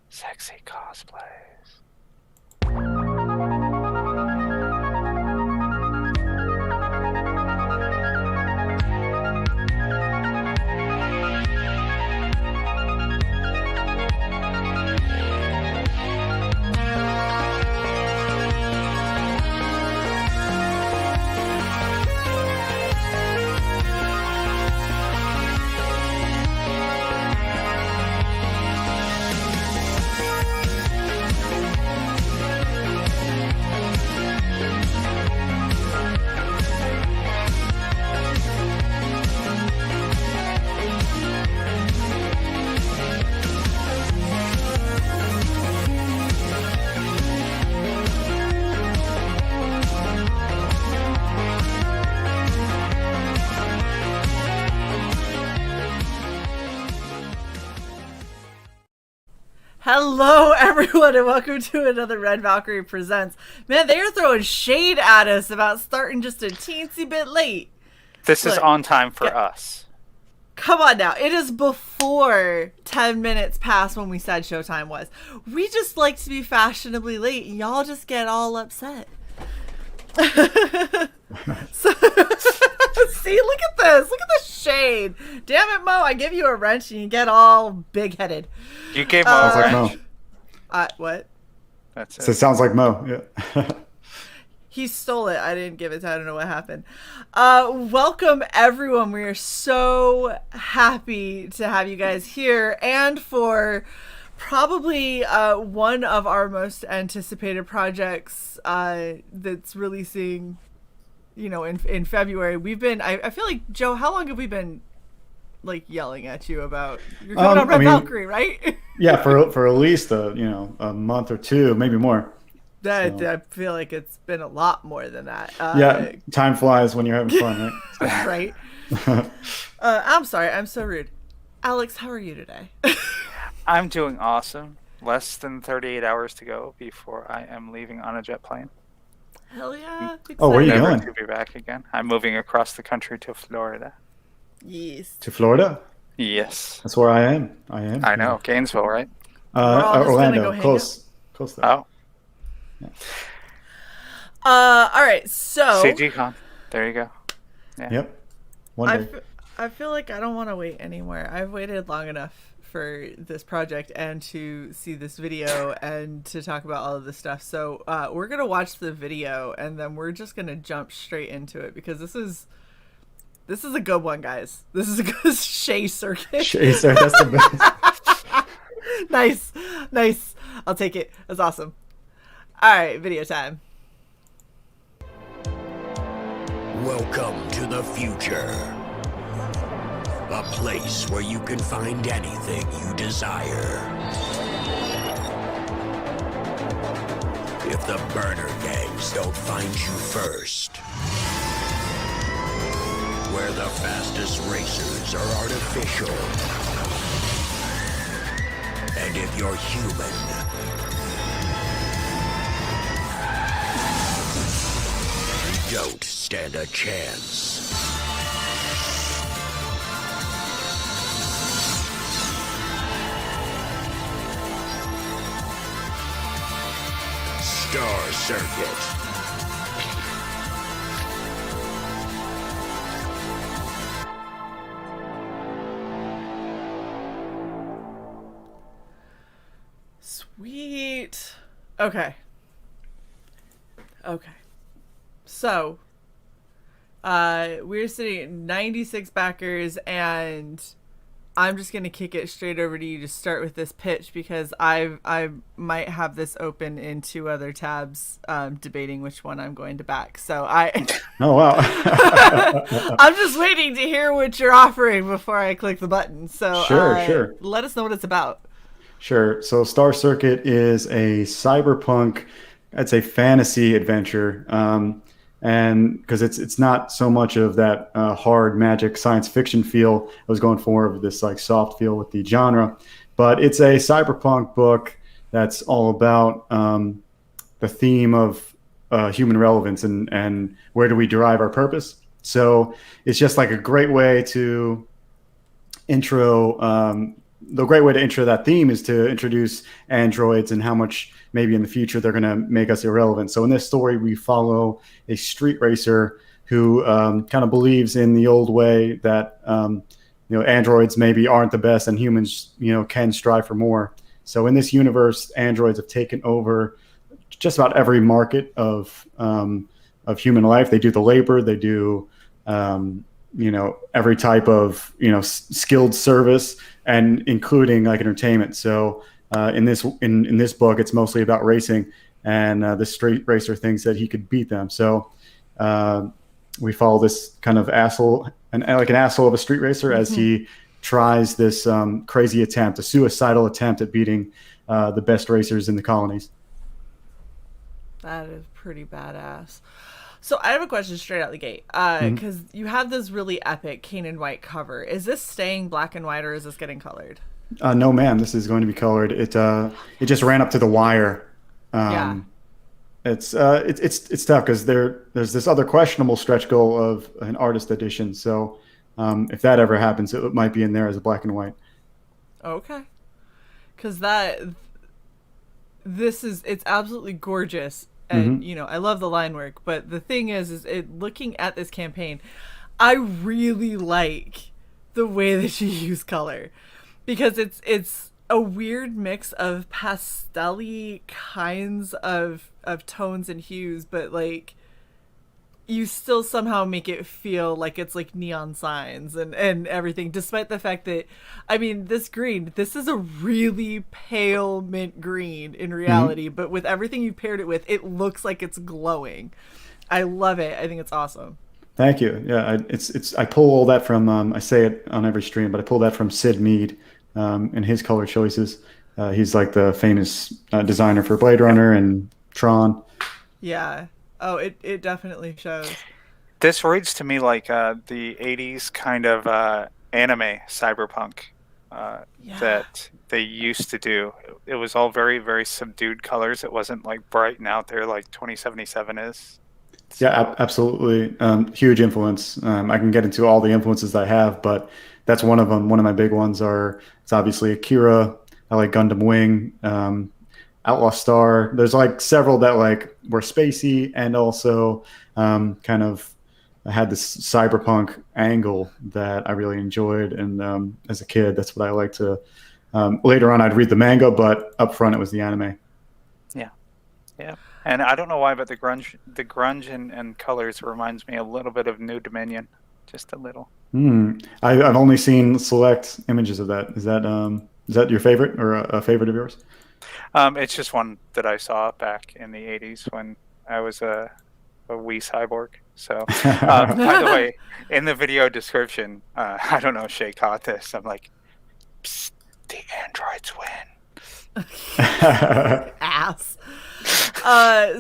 Sexy cosplays. Hello, everyone, and welcome to another Red Valkyrie Presents. Man, they are throwing shade at us about starting just a teensy bit late. This is on time for us. Come on now. It is before 10 minutes past when we said showtime was. We just like to be fashionably late, and y'all just get all upset. So, see, look at this. Look at the shade. Damn it, Mo. I give you a wrench and you get all big-headed. You gave Mo a wrench? What? That's it. So it sounds like Mo. Yeah. He stole it. I didn't give it to him. I don't know what happened. Welcome, everyone. We are so happy to have you guys here. And for probably one of our most anticipated projects that's releasing, you know, in February. We've been, I feel like, Joe, how long have we been like yelling at you about you're going on Red Valkyrie, right? Yeah, for at least a month or two, maybe more. I feel like it's been a lot more than that. Yeah, time flies when you're having fun, right? Right. I'm sorry, I'm so rude. Alex, how are you today? I'm doing awesome. Less than 38 hours to go before I am leaving on a jet plane. Hell yeah. Oh, where are you Never going? to be back again. I'm moving across the country to Florida. Yes. To Florida? Yes. That's where I am. I know. Gainesville, right? Orlando. Close there. Oh. Yeah. All right, so CGCon. There you go. Yeah. Yep. One day. I feel like I don't want to wait anymore. I've waited long enough for this project and to see this video and to talk about all of this stuff. So we're going to watch the video and then we're just going to jump straight into it because this is a good one, guys. This is a good Shae circuit. Shae circuit, that's the best. Nice. I'll take it. That's awesome. All right, video time. Welcome to the future. A place where you can find anything you desire. If the burner gangs don't find you first. Where the fastest racers are artificial. And if you're human, you don't stand a chance. Star Circuit. Sweet. Okay. So, we're sitting at 96 backers, and I'm just gonna kick it straight over to you to start with this pitch because I might have this open in two other tabs, debating which one I'm going to back. So Oh wow. I'm just waiting to hear what you're offering before I click the button. So Sure. Let us know what it's about. Sure. So Star Circuit is a cyberpunk, I'd say fantasy adventure. And because it's not so much of that hard magic science fiction feel. I was going for this like soft feel with the genre, but it's a cyberpunk book that's all about the theme of human relevance and where do we derive our purpose. So it's just like a great way to intro the great way to intro that theme is to introduce androids and how much maybe in the future they're going to make us irrelevant. So in this story, we follow a street racer who kind of believes in the old way that androids maybe aren't the best and humans can strive for more. So in this universe, androids have taken over just about every market of human life. They do the labor, they do every type of skilled service, and including like entertainment. So in this book, it's mostly about racing, and the street racer thinks that he could beat them. So we follow this kind of asshole, an asshole of a street racer, as he tries this crazy attempt, a suicidal attempt at beating the best racers in the colonies. That is pretty badass. So I have a question straight out the gate, because you have this really epic cane and white cover. Is this staying black and white, or is this getting colored? No, ma'am. This is going to be colored. It just ran up to the wire. Yeah. It's tough because there's this other questionable stretch goal of an artist edition. So if that ever happens, it might be in there as a black and white. Okay. Because it's absolutely gorgeous. And, I love the line work. But the thing is looking at this campaign, I really like the way that you use color. Because it's a weird mix of pastel-y kinds of tones and hues, but like you still somehow make it feel like it's like neon signs and everything, despite the fact that, I mean, this is a really pale mint green in reality, but with everything you paired it with, it looks like it's glowing. I love it. I think it's awesome. Thank you. Yeah, I pull all that from, I say it on every stream, but I pull that from Sid Mead and his color choices. He's like the famous designer for Blade Runner and Tron. Yeah. Oh, it definitely shows. This reads to me like the 80s kind of anime cyberpunk that they used to do. It was all very, very subdued colors. It wasn't like bright and out there like 2077 is. So. Yeah, absolutely. Huge influence. I can get into all the influences I have, but that's one of them. One of my big ones it's obviously Akira. I like Gundam Wing. Outlaw Star. There's like several that like were spacey and also kind of had this cyberpunk angle that I really enjoyed. And as a kid, that's what I liked to. Later on, I'd read the manga, but up front, it was the anime. Yeah. And I don't know why, but the grunge and colors reminds me a little bit of New Dominion, just a little. I've only seen select images of that. Is that your favorite or a favorite of yours? It's just one that I saw back in the 80s when I was a wee cyborg. So, by the way, in the video description, I don't know if Shae caught this. I'm like, psst, the androids win. Ass.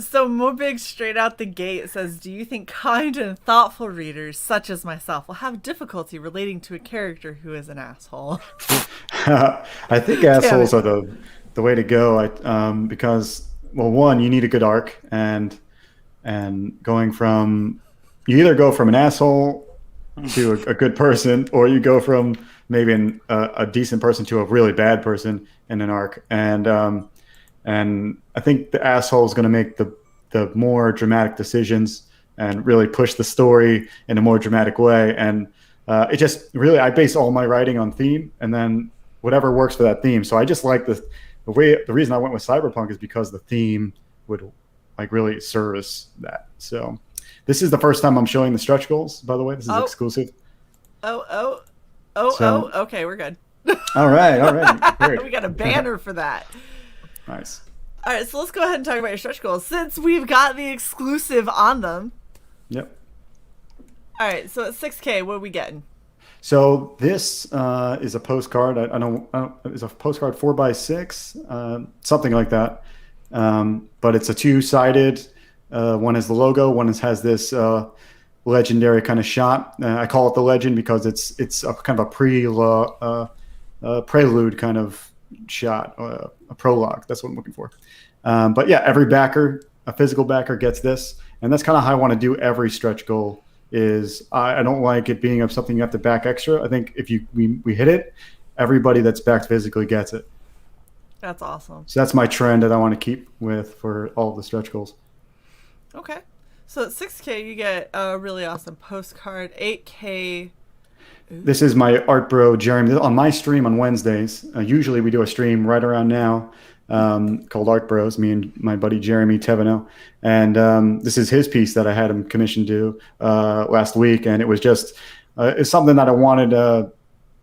So Mobig straight out the gate says, do you think kind and thoughtful readers such as myself will have difficulty relating to a character who is an asshole? I think assholes are the way to go. Because, well, one, you need a good arc, and going from, you either go from an asshole to a good person, or you go from maybe a decent person to a really bad person in an arc. And I think the asshole is going to make the more dramatic decisions and really push the story in a more dramatic way. And it just really, I base all my writing on theme, and then whatever works for that theme. So I just like the reason I went with cyberpunk is because the theme would like really service that. So this is the first time I'm showing the stretch goals, by the way. This is exclusive. Okay, we're good. All right. Great. We got a banner for that. Nice. All right, so let's go ahead and talk about your stretch goals since we've got the exclusive on them. Yep. All right, so at 6K, what are we getting? So this is a postcard. I don't it's a postcard 4x6, something like that. But it's a two-sided. One has the logo. One has this legendary kind of shot. I call it the legend because it's a kind of a prelude kind of shot, a prologue. That's what I'm looking for. But yeah, every backer, a physical backer, gets this, and that's kind of how I want to do every stretch goal. I don't like it being of something you have to back extra. I think if we hit it, everybody that's backed physically gets it. That's awesome. So that's my trend that I want to keep with for all of the stretch goals. Okay. So at 6K, you get a really awesome postcard. 8K. This is my art bro, Jeremy. On my stream on Wednesdays, usually we do a stream right around now called Art Bros, me and my buddy Jeremy Tevano. And this is his piece that I had him commissioned to last week. And it was just, it's something that I wanted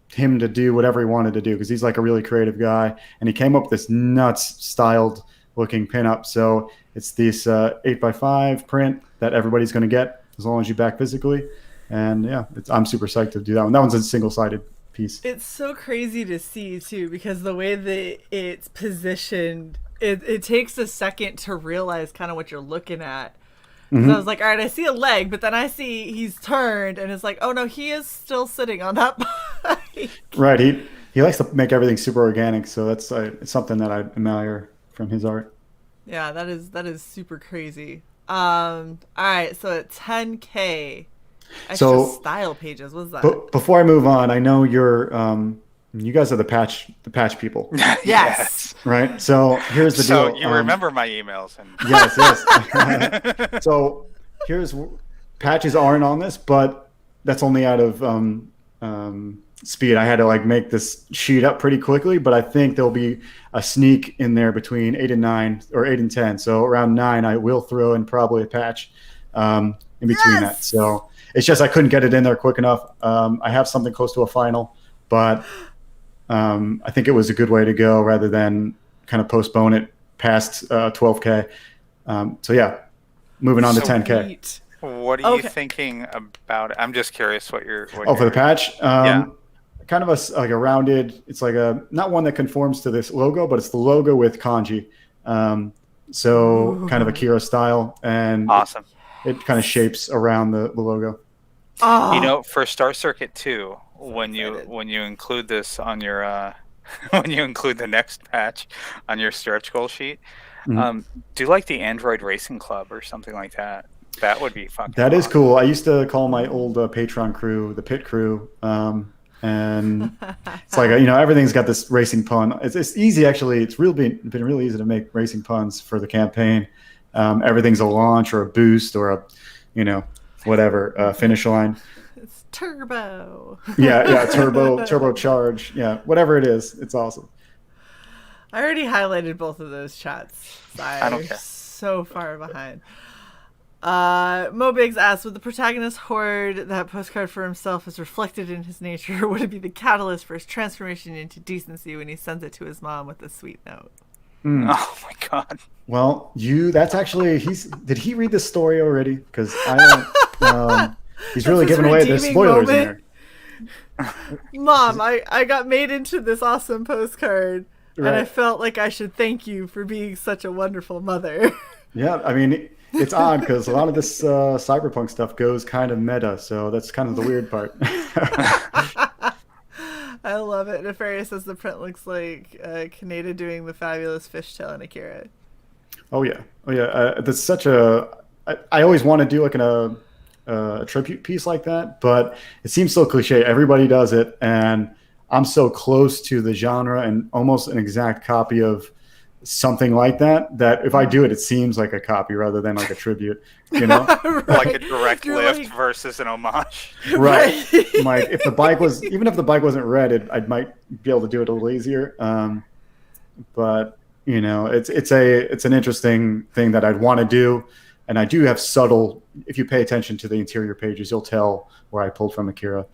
him to do whatever he wanted to do, because he's like a really creative guy. And he came up with this nuts styled looking pinup. So it's this 8x5 print that everybody's going to get as long as you back physically. And yeah, I'm super psyched to do that one. That one's a single-sided piece. It's so crazy to see too, because the way that it's positioned, it takes a second to realize kind of what you're looking at. Mm-hmm. So I was like, all right, I see a leg, but then I see he's turned, and it's like, oh no, he is still sitting on that bike. Right. He likes to make everything super organic, so that's it's something that I admire from his art. Yeah, that is super crazy. All right, so at 10K. Extra style pages. What's that? Before I move on, I know you're you guys are the patch people. Yes. Right. So here's the deal. So you remember my emails and yes. So here's patches aren't on this, but that's only out of speed. I had to like make this sheet up pretty quickly, but I think there'll be a sneak in there between 8 and 9 or 8 and 10. So around 9, I will throw in probably a patch in between that. So it's just I couldn't get it in there quick enough. I have something close to a final, but I think it was a good way to go rather than kind of postpone it past 12K. So yeah, moving on to 10K. Sweet. What are you thinking about it? I'm just curious what you're... for the patch? Kind of like a rounded, it's like not one that conforms to this logo, but it's the logo with kanji. So kind of Akira style. And awesome. It kind of shapes around the logo. You know, for Star Circuit 2, when you include this on your when you include the next patch on your stretch goal sheet, do like the Android Racing Club or something like that. That would be fun. That is cool. I used to call my old Patreon crew the Pit Crew, and it's like everything's got this racing pun. It's easy actually. It's been really easy to make racing puns for the campaign. Everything's a launch or a boost or a whatever finish line. It's turbo. yeah, turbocharged. Yeah, whatever it is, it's awesome. I already highlighted both of those chats. I don't care. So far behind. Mobiggs asks, would the protagonist hoard that postcard for himself is reflected in his nature, or would it be the catalyst for his transformation into decency when he sends it to his mom with a sweet note? Oh my god. Well, that's actually did he read this story already? Because I don't he's really giving away the spoilers in there. Mom, I got made into this awesome postcard, right. And I felt like I should thank you for being such a wonderful mother. Yeah, I mean, it's odd because a lot of this cyberpunk stuff goes kind of meta, so that's kind of the weird part. I love it. Nefarious says the print looks like Kaneda doing the fabulous fishtail in Akira. Oh yeah. That's such a. I always want to do like a tribute piece like that, but it seems so cliche. Everybody does it, and I'm so close to the genre and almost an exact copy of something like that if I do it, it seems like a copy rather than like a tribute, Right. Like a direct lift versus an homage. Right. Like if the bike wasn't red, I might be able to do it a little easier. But it's an interesting thing that I'd want to do, and I do have subtle. If you pay attention to the interior pages, you'll tell where I pulled from Akira.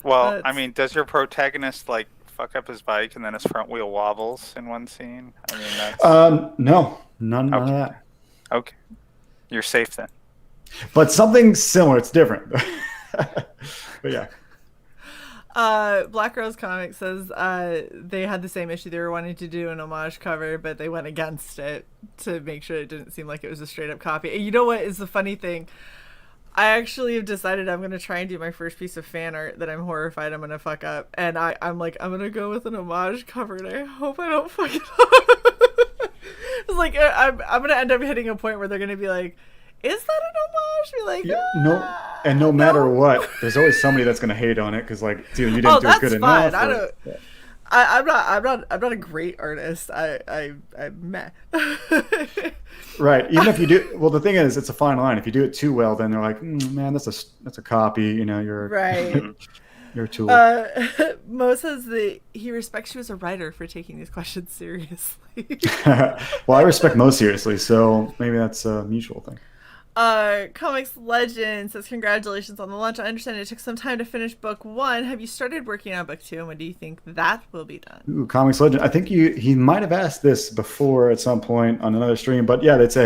Well, I mean, does your protagonist like fuck up his bike and then his front wheel wobbles in one scene? I mean, that's... no, none of that. Okay, you're safe then. But something similar. It's different. But yeah. Black Rose Comics says they had the same issue. They were wanting to do an homage cover, but they went against it to make sure it didn't seem like it was a straight up copy. And you know what is the funny thing? I actually have decided I'm going to try and do my first piece of fan art that I'm horrified I'm going to fuck up. And I'm like, I'm going to go with an homage cover, and I hope I don't fuck it up. It's like, I'm going to end up hitting a point where they're going to be like, is that an homage? Be like, Yeah, no matter what, there's always somebody that's gonna hate on it because, like, dude, you didn't do it good enough. I don't. Yeah. I'm not a great artist. I'm meh. Right. Even if you do, well, the thing is, it's a fine line. If you do it too well, then they're like, man, that's a copy. You know, you're right. you're a tool. Mo says that he respects you as a writer for taking these questions seriously. Well, I respect Mo seriously, so maybe that's a mutual thing. Comics Legend says, congratulations on the launch. I understand it took some time to finish book 1. Have you started working on book 2, and when do you think that will be done? Ooh, Comics Legend. I think he might have asked this before at some point on another stream, but yeah, it's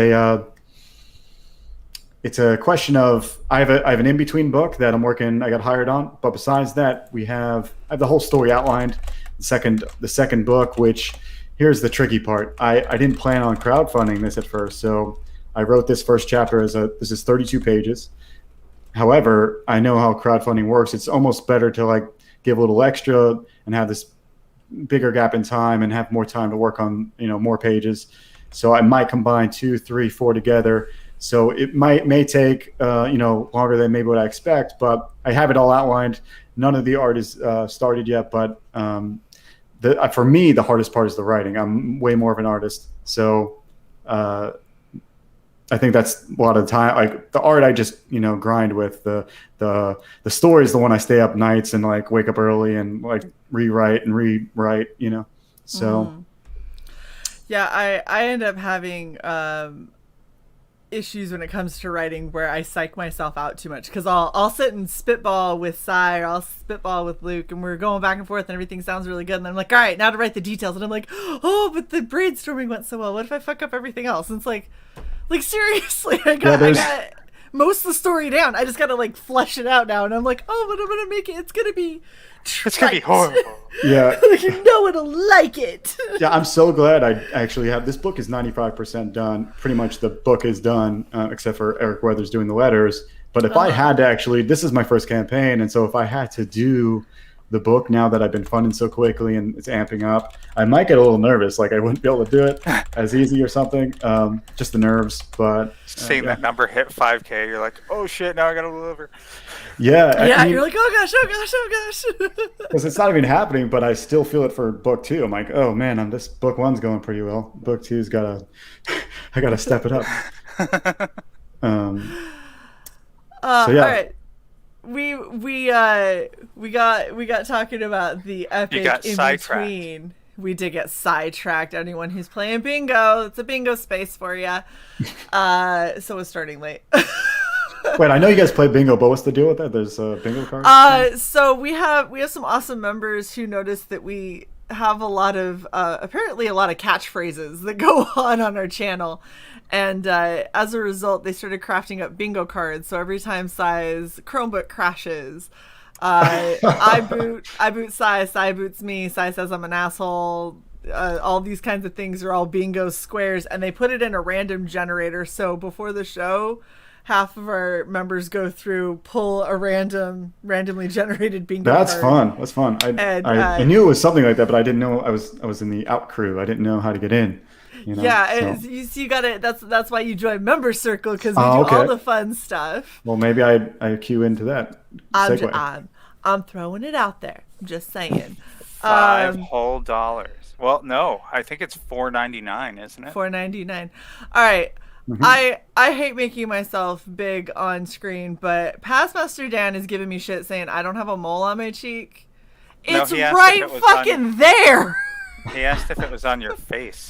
a question of I have an in-between book that I got hired on, but besides that, I have the whole story outlined. The second book, which here's the tricky part. I didn't plan on crowdfunding this at first, so I wrote this first chapter this is 32 pages. However, I know how crowdfunding works. It's almost better to like give a little extra and have this bigger gap in time and have more time to work on, more pages. So I might combine 2, 3, 4 together. So it may take, longer than maybe what I expect, but I have it all outlined. None of the art is started yet, but for me, the hardest part is the writing. I'm way more of an artist. So, I think that's a lot of the time. Like the art, I just grind with. The story is the one I stay up nights and like wake up early and like rewrite. So, yeah, I end up having issues when it comes to writing where I psych myself out too much because I'll sit and spitball with Cy or I'll spitball with Luke and we're going back and forth and everything sounds really good and I'm like, all right, now to write the details, and I'm like, oh, but the brainstorming went so well. What if I fuck up everything else? And it's like seriously, I got most of the story down. I just gotta like flesh it out now, and I'm like, oh, but I'm gonna make it. It's gonna be horrible. Yeah, like, no one will like it. Yeah, I'm so glad I actually have this book is 95% done. Pretty much the book is done, except for Eric Weathers doing the letters. But if I had to actually, this is my first campaign, and so if I had to do the book now that I've been funding so quickly and it's amping up, I might get a little nervous. Like I wouldn't be able to do it as easy or something. Just the nerves. But seeing that number hit 5K, you're like, oh shit, now I gotta deliver. Yeah. I mean, you're like, oh gosh. Because it's not even happening, but I still feel it for book 2. I'm like, oh man, this book 1's going pretty well. Book 2's I gotta step it up. So yeah. All right. We got talking about the epic in between. We did get sidetracked. Anyone who's playing bingo, it's a bingo space for you. So it's starting late. Wait, I know you guys play bingo, but what's the deal with that? There's bingo cards. So we have some awesome members who noticed that we have a lot of apparently a lot of catchphrases that go on our channel. And as a result, they started crafting up bingo cards. So every time Cy's Chromebook crashes, I boot Cy boots me. Cy says I'm an asshole. All these kinds of things are all bingo squares, and they put it in a random generator. So before the show, half of our members go through, pull a randomly generated bingo That's card. That's fun. I knew it was something like that, but I didn't know I was in the out crew. I didn't know how to get in. You got it. That's why you join Member Circle, because we do all the fun stuff. Well, maybe I cue into that. I'm throwing it out there. I'm just saying. $5 whole. Well, no, I think it's $4.99, isn't it? $4.99. All right. Mm-hmm. I hate making myself big on screen, but Past Master Dan is giving me shit saying I don't have a mole on my cheek. It's right fucking there. He asked if it was on your face.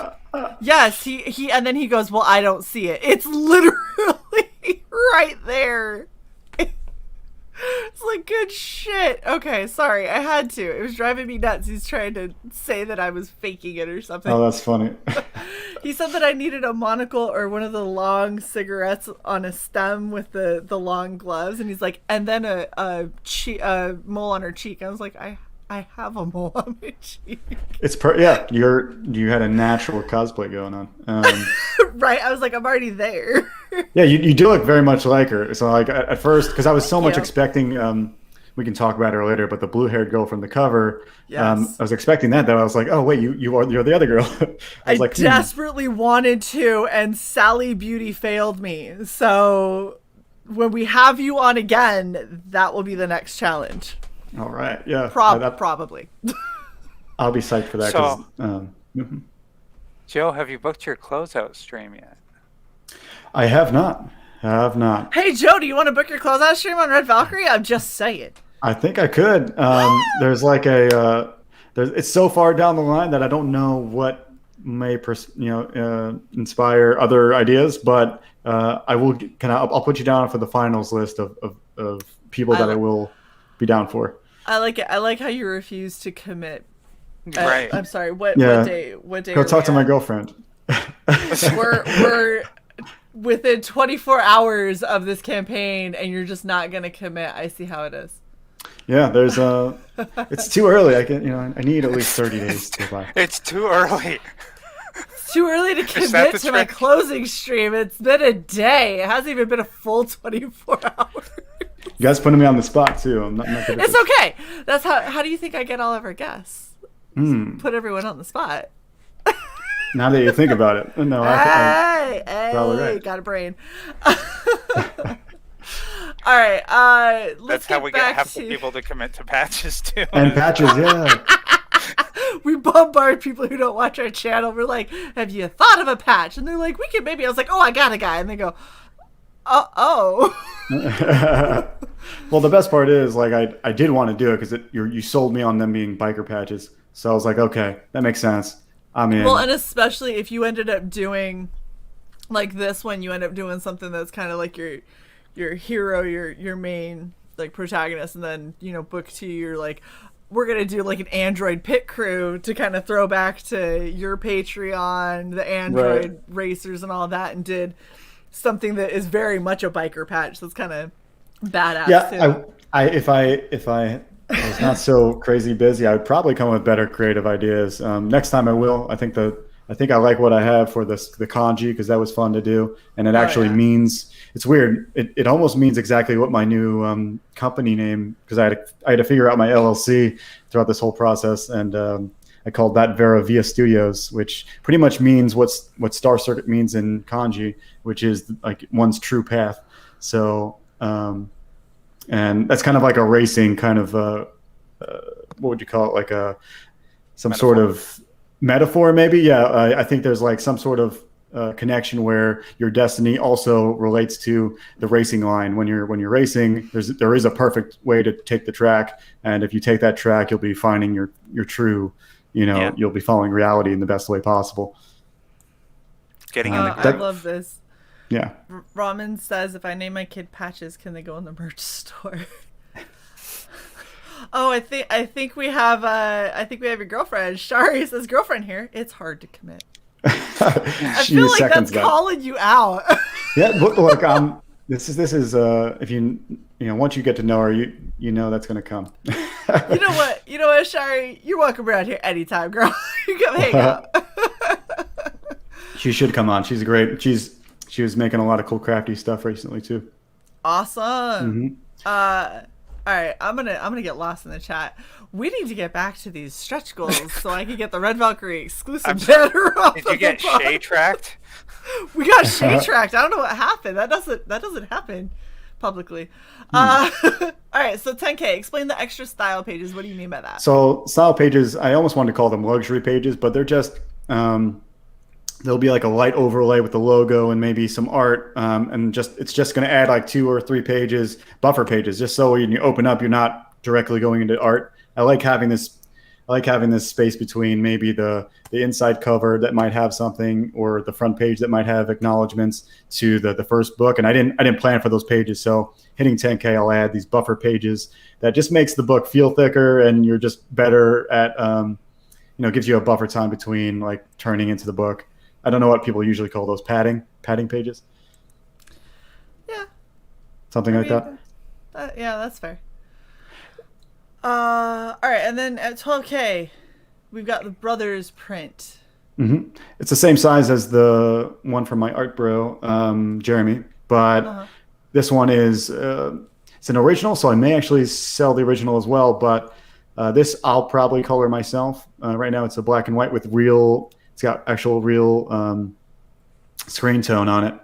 Yes, he and then he goes, well, I don't see it. It's literally right there. It's like, good shit. Okay, sorry, I had to. It was driving me nuts. He's trying to say that I was faking it or something. Oh, that's funny. He said that I needed a monocle or one of the long cigarettes on a stem with the long gloves, and he's like, and then a mole on her cheek. I was like, I have a mole on my cheek. It's you had a natural cosplay going on. Right, I was like, I'm already there. Yeah, you do look very much like her. So like at first, because I was so much expecting we can talk about her later, but the blue-haired girl from the cover, Yes. I was expecting that, though. I was like, oh, wait, you're the other girl. I I was like, desperately wanted to, and Sally Beauty failed me. So when we have you on again, that will be the next challenge. all right, yeah. Probably. I'll be psyched for that. So- 'cause, Joe, have you booked your closeout stream yet? I have not. Hey, Joe, do you want to book your closeout stream on Red Valkyrie? I'm just saying. I think I could. There's like it's so far down the line that I don't know what may inspire other ideas, but I'll put you down for the finals list of people that I will be down for. I like it. I like how you refuse to commit. Right. I'm sorry. What day? Go talk to my girlfriend. We're within 24 hours of this campaign, and you're just not gonna commit. I see how it is. Yeah, there's it's too early. I need at least 30 days to buy. It's too early. It's too early to that commit the to my trick? closing stream. It's been a day. It hasn't even been a full 24 hours. You guys putting me on the spot too. I'm not good at It's this. okay. That's how do you think I get all of our guests? Put everyone on the spot. Now that you think about it, no, Hey, probably right. got a brain. All right, let's That's how we get back half to... the people to commit to patches too. and patches, yeah. We bombard people who don't watch our channel. We're like, have you thought of a patch? And they're like, we could maybe. I was like, oh, I got a guy. And they go, oh. Well, the best part is, like, I did want to do it because you sold me on them being biker patches. So I was like, okay, that makes sense. I'm in. Well, and especially if you ended up doing like this one, you end up doing something that's kind of like your hero, your main like protagonist, and then book two, you're like, we're gonna do like an android pit crew to kind of throw back to your Patreon, the android racers and all that, and did something that is very much a biker patch. That's kind of badass. Yeah, too. if I was not so crazy busy, I would probably come with better creative ideas. Next time I will. I think I like what I have for the kanji because that was fun to do, and it actually means, it's weird. It almost means exactly what my new company name, because I had to figure out my LLC throughout this whole process, and I called that Vera Via Studios, which pretty much means what Star Circuit means in kanji, which is like one's true path. So. And that's kind of like a racing kind of, what would you call it? Like some Metaphor. sort of metaphor, maybe. Yeah, I think there's like some sort of connection where your destiny also relates to the racing line. When you're racing, there is a perfect way to take the track, and if you take that track, you'll be finding your true, you'll be following reality in the best way possible. Getting in the I groove. love this. Yeah. Ramen says, if I name my kid Patches, can they go in the merch store? Oh, I think we have your girlfriend. Shari says, girlfriend here. It's hard to commit. I feel like that's calling you out. Yeah, look, this is if once you get to know her, you know that's gonna come. You know what, Shari, you're welcome around here anytime, girl. You come hang out. She should come on. She's great. She was making a lot of cool crafty stuff recently too. Awesome. All right, I'm gonna get lost in the chat. We need to get back to these stretch goals so I can get the Red Valkyrie exclusive banner off. Did you get Shae tracked? We got Shae tracked. I don't know what happened. That doesn't happen publicly. All right, so 10K. Explain the extra style pages. What do you mean by that? So style pages, I almost want to call them luxury pages, but they're just there'll be like a light overlay with the logo and maybe some art, and it's just going to add like 2 or 3 pages, buffer pages, just so when you open up, you're not directly going into art. I like having this space between maybe the inside cover that might have something, or the front page that might have acknowledgments to the first book. And I didn't plan for those pages, so hitting 10K, I'll add these buffer pages that just makes the book feel thicker, and you're just better at gives you a buffer time between like turning into the book. I don't know what people usually call those padding pages. Yeah. Something like that. Yeah, that's fair. All right, and then at 12K, we've got the Brothers print. Mm-hmm. It's the same size as the one from my art bro, Jeremy, but this one is it's an original, so I may actually sell the original as well. But this I'll probably color myself. Right now it's a black and white with real. It's got actual real screen tone on it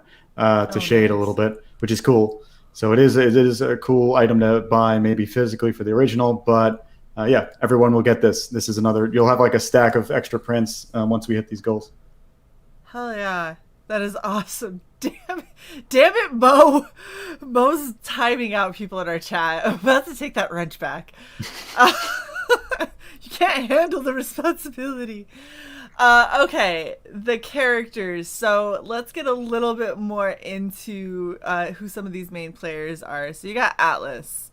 to shade a little bit, which is cool. So it is a cool item to buy, maybe physically for the original, but yeah, everyone will get this. This is another. You'll have like a stack of extra prints once we hit these goals. Hell yeah, that is awesome. Damn it, Mo. Mo's timing out people in our chat. I'm about to take that wrench back. You can't handle the responsibility. Okay, the characters. So let's get a little bit more into who some of these main players are. So you got Atlas,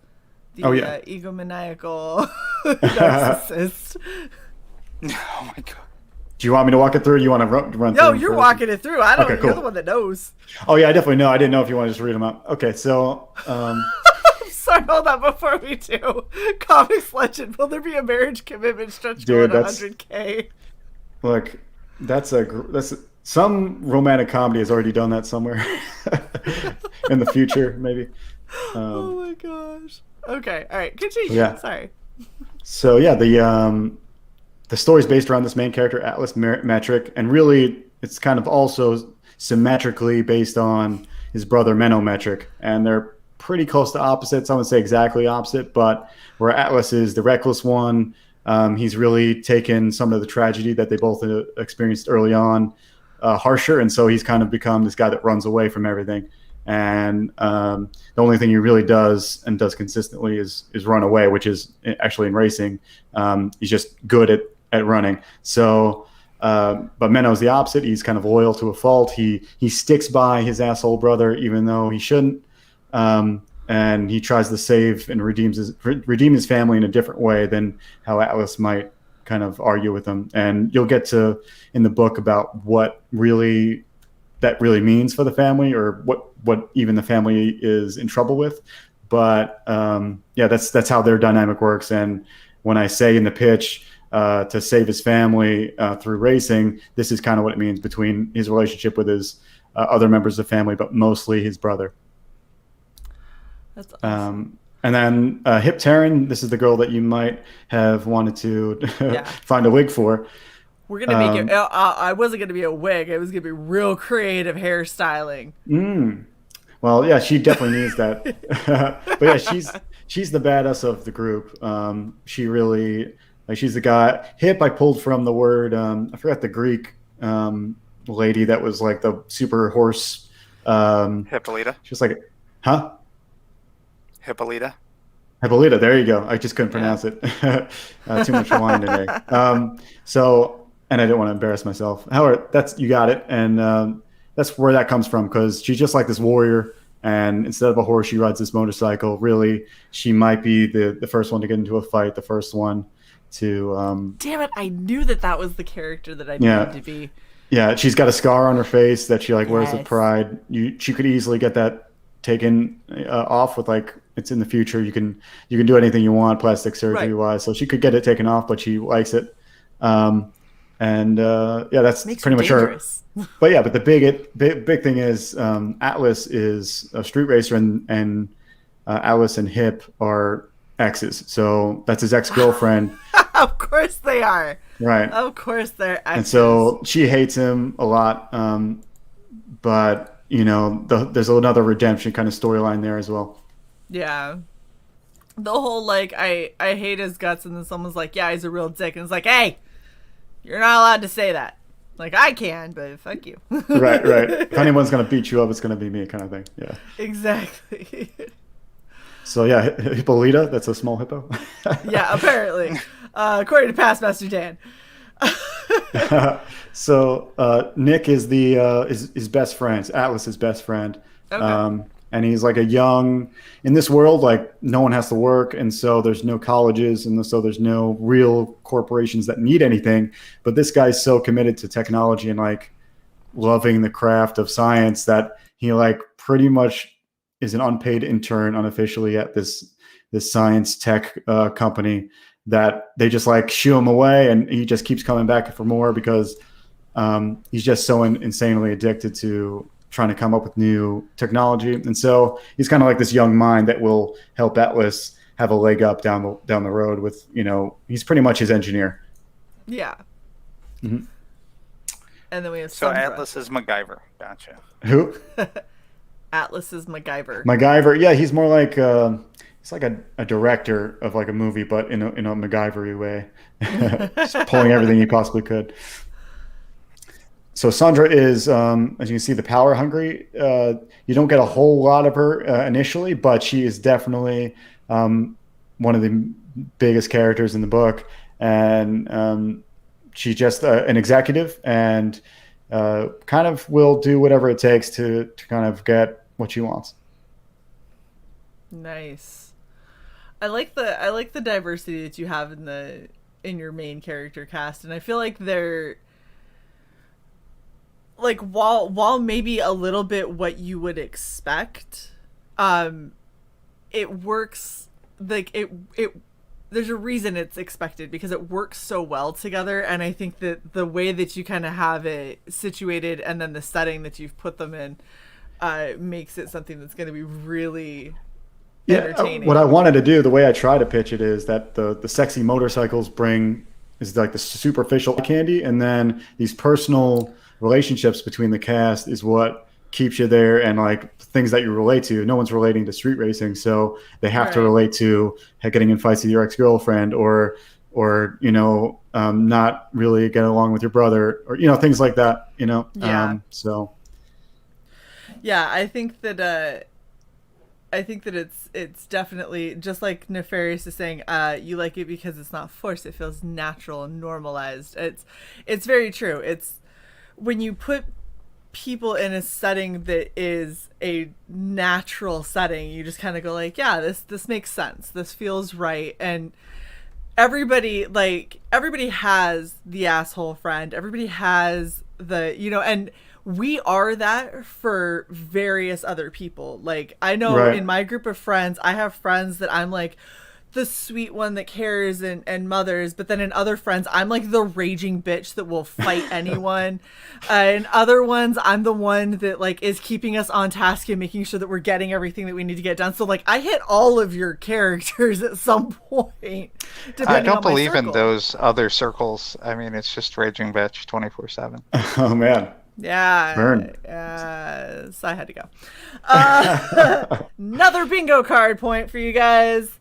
the egomaniacal narcissist. Oh my god. Do you want me to walk it through? Or do you want to run through? No, you're walking it through. I don't. Okay, cool. You're the one that knows. Oh yeah, I definitely know. I didn't know if you want to just read them out. Okay, so. Sorry, hold on. Before we do, comics legend. Will there be a marriage commitment stretch goal at 100K? Look, that's some romantic comedy has already done that somewhere in the future, maybe. Oh my gosh. Okay, all right, continue. Yeah. Sorry. So yeah, the story's based around this main character, Atlas Metric, and really it's kind of also symmetrically based on his brother Menno Metric, and they're pretty close to opposites. I wouldn't say exactly opposite, but where Atlas is the reckless one, he's really taken some of the tragedy that they both experienced early on harsher, and so he's kind of become this guy that runs away from everything. And the only thing he really does and does consistently is run away, which is actually in racing. He's just good at running. So, but Menno's the opposite. He's kind of loyal to a fault. He sticks by his asshole brother, even though he shouldn't. And he tries to save and redeem his family in a different way than how Atlas might kind of argue with him. And you'll get to in the book about what that really means for the family, or what even the family is in trouble with. But yeah, that's how their dynamic works. And when I say in the pitch to save his family through racing, this is kind of what it means between his relationship with his other members of the family, but mostly his brother. That's awesome. And then Hip Terran, this is the girl that you might have wanted to find a wig for. We're going to make it... I wasn't going to be a wig. It was going to be real creative hairstyling. Well, yeah, she definitely needs that. But yeah, she's the badass of the group. She really... she's the guy... Hip, I pulled from the word... I forgot the Greek lady that was like the super horse... Hippolyta? She was like... Huh? Hippolyta, there you go. I just couldn't pronounce it. Too much wine today. So, and I didn't want to embarrass myself. However, you got it. And that's where that comes from, because she's just like this warrior. And instead of a horse, she rides this motorcycle. Really, she might be the first one to get into a fight, the first one to... Damn it, I knew that was the character that I needed to be. Yeah, she's got a scar on her face that she wears with pride. She could easily get that taken off with it's in the future. You can do anything you want plastic surgery wise. So she could get it taken off, but she likes it. Yeah, that's pretty much her. But yeah, but the big thing is Atlas is a street racer, and Atlas and Hip are exes. So that's his ex-girlfriend. Of course they are. Right. Of course they're exes. And so she hates him a lot. But there's another redemption kind of storyline there as well. Yeah. The whole, I hate his guts, and then someone's like, yeah, he's a real dick. And it's like, hey, you're not allowed to say that. I can, but fuck you. Right. If anyone's going to beat you up, it's going to be me, kind of thing. Yeah. Exactly. So, yeah, Hippolyta, that's a small hippo. Yeah, apparently. According to Past Master Dan. So Nick is his best friend, Atlas's best friend. Okay. And he's like in this world, no one has to work, and so there's no colleges, and so there's no real corporations that need anything. But this guy's so committed to technology and loving the craft of science that he pretty much is an unpaid intern unofficially at this science tech company that they just shoo him away, and he just keeps coming back for more because he's just so insanely addicted to trying to come up with new technology. And so he's kind of like this young mind that will help Atlas have a leg up down the road with, he's pretty much his engineer. Yeah. Mm-hmm. And then we have So Sandra. Atlas is MacGyver. Gotcha. Who? Atlas is MacGyver. MacGyver. Yeah, he's more like he's like a director of like a movie, but in a MacGyver-y way, just pulling everything he possibly could. So Sandra is, as you can see, the power hungry. You don't get a whole lot of her initially, but she is definitely one of the biggest characters in the book, and she's just an executive and kind of will do whatever it takes to kind of get what she wants. Nice. I like the diversity that you have in your main character cast, and I feel like they're like while maybe a little bit what you would expect, it works like it there's a reason it's expected because it works so well together. And I think that the way that you kind of have it situated and then the setting that you've put them in makes it something that's going to be really entertaining. What I wanted to do, the way I try to pitch it, is that the sexy motorcycles is like the superficial candy, and then these personal relationships between the cast is what keeps you there, and like things that you relate to. No one's relating to street racing, so they have to relate to getting in fights with your ex-girlfriend or not really getting along with your brother, or things like that. Yeah, I think that it's definitely just like Nefarious is saying. You like it because it's not forced; it feels natural and normalized. It's very true. It's when you put people in a setting that is a natural setting, you just kind of go like, yeah, this makes sense. This feels right. And everybody has the asshole friend. Everybody has and we are that for various other people. Like, I know in my group of friends, I have friends that I'm like the sweet one that cares and mothers, but then in other friends, I'm like the raging bitch that will fight anyone. In other ones, I'm the one that like is keeping us on task and making sure that we're getting everything that we need to get done. So like I hit all of your characters at some point. I don't believe in those other circles. I mean, it's just raging bitch 24/7. Oh man. Yeah. Burn. So I had to go. Another bingo card point for you guys.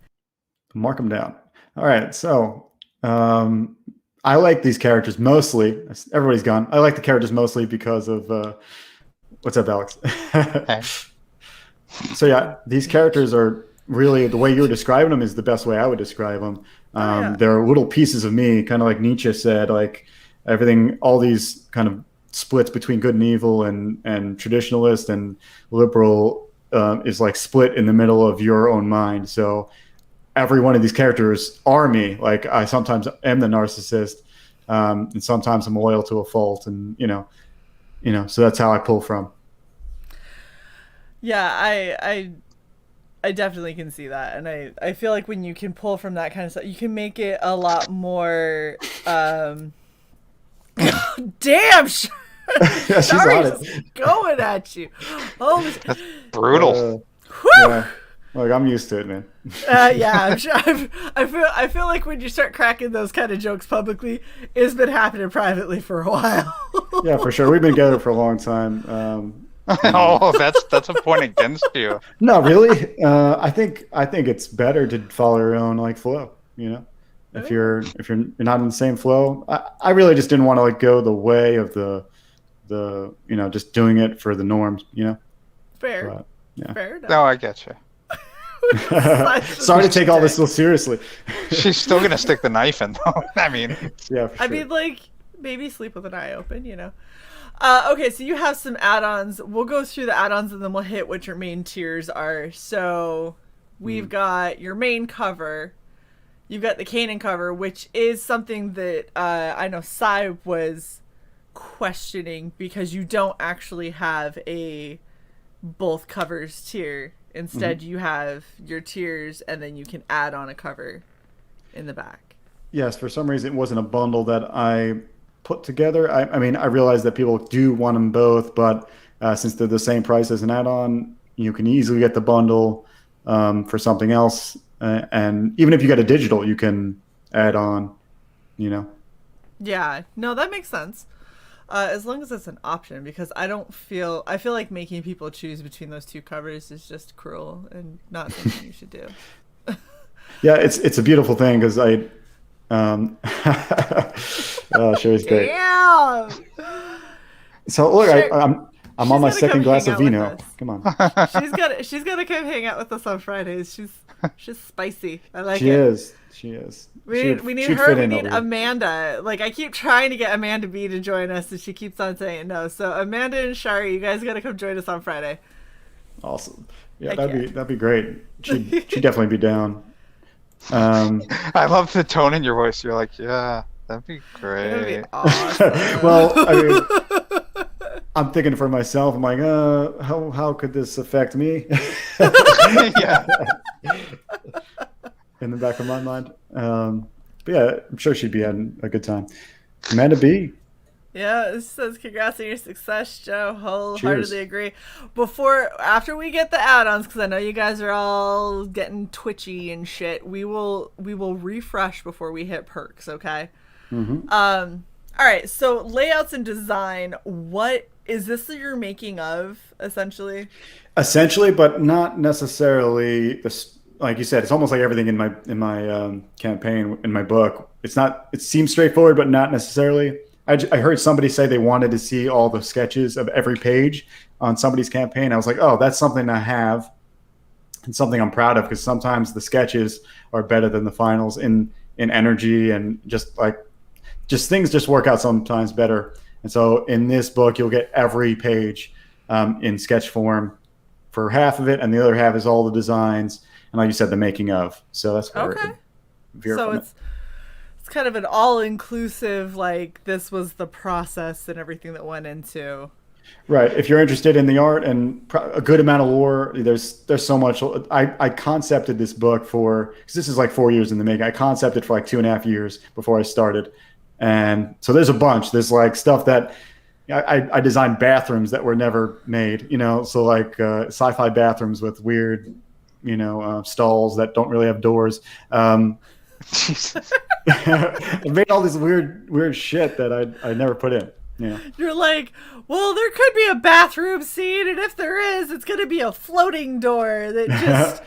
Mark them down. All right. So I like these characters mostly. Everybody's gone. I like the characters mostly because of what's up, Alex? Hey. So yeah, these characters are really, the way you were describing them is the best way I would describe them. They're little pieces of me, kind of like Nietzsche said, like everything, all these kind of splits between good and evil and traditionalist and liberal is like split in the middle of your own mind. So every one of these characters are me. Like I sometimes am the narcissist, and sometimes I'm loyal to a fault, and so that's how I pull from. Yeah, I definitely can see that, and I feel like when you can pull from that kind of stuff, you can make it a lot more. Damn, Yeah, she's on it. Going at you. Oh, that's brutal. Yeah. Like I'm used to it, man. Yeah, I'm sure. I feel like when you start cracking those kind of jokes publicly, it's been happening privately for a while. Yeah, for sure. We've been together for a long time. Oh, that's a point against you. No, really. I think it's better to follow your own like flow. If you're not in the same flow, I really just didn't want to like go the way of the just doing it for the norms. Fair. But, yeah. Fair enough. No, I get you. Sorry to take all this so seriously. She's still gonna stick the knife in, though. I mean, yeah. For sure. I mean, like maybe sleep with an eye open. Okay, so you have some add-ons. We'll go through the add-ons and then we'll hit what your main tiers are. So we've got your main cover. You've got the Kanan cover, which is something that I know CY was questioning because you don't actually have a both covers tier. Instead, you have your tiers, and then you can add on a cover in the back. Yes, for some reason it wasn't a bundle that I put together. I mean, I realized that people do want them both, but since they're the same price as an add-on, you can easily get the bundle for something else. And even if you get a digital, you can add on, Yeah, no, that makes sense. As long as it's an option, because I feel like making people choose between those two covers is just cruel and not something you should do. Yeah, it's a beautiful thing because Shae's great. Damn! So look, Shae, I'm on my second glass of vino. with us. Come on. She's gonna come hang out with us on Fridays. She's spicy. I like She it. is. She is. We need her. We need Amanda. Like, I keep trying to get Amanda B to join us, and she keeps on saying no. So Amanda and Shae, you guys gotta come join us on Friday. Awesome. Yeah, that'd be great. She'd definitely be down. I love the tone in your voice. You're like, yeah, that'd be great. That'd be awesome. Well, I mean, I'm thinking for myself. I'm like, how could this affect me? Yeah. In the back of my mind. But yeah, I'm sure she'd be having a good time. Amanda B. Yeah, this says congrats on your success, Joe. Wholeheartedly Cheers. agree. After we get the add-ons, because I know you guys are all getting twitchy and shit, we will refresh before we hit perks, okay? Mm-hmm. All right, so layouts and design, what is this that you're making of, essentially? Essentially, but not necessarily. Like you said, it's almost like everything in my campaign, in my book. It seems straightforward, but not necessarily. I heard somebody say they wanted to see all the sketches of every page on somebody's campaign. I was like, oh, that's something I have and something I'm proud of, because sometimes the sketches are better than the finals in energy, and just things just work out sometimes better. And so in this book, you'll get every page in sketch form for half of it, and the other half is all the designs and, like you said, the making of. So that's where Okay. So It's kind of an all-inclusive, like, this was the process and everything that went into. Right. If you're interested in the art and a good amount of lore, there's so much. I concepted this book because this is like 4 years in the making. I concepted for like 2.5 years before I started. And so there's a bunch. There's like stuff that I designed bathrooms that were never made, so like sci-fi bathrooms with weird, stalls that don't really have doors. I made all this weird shit that I never put in. Yeah. You're like, well, there could be a bathroom scene, and if there is, it's going to be a floating door that just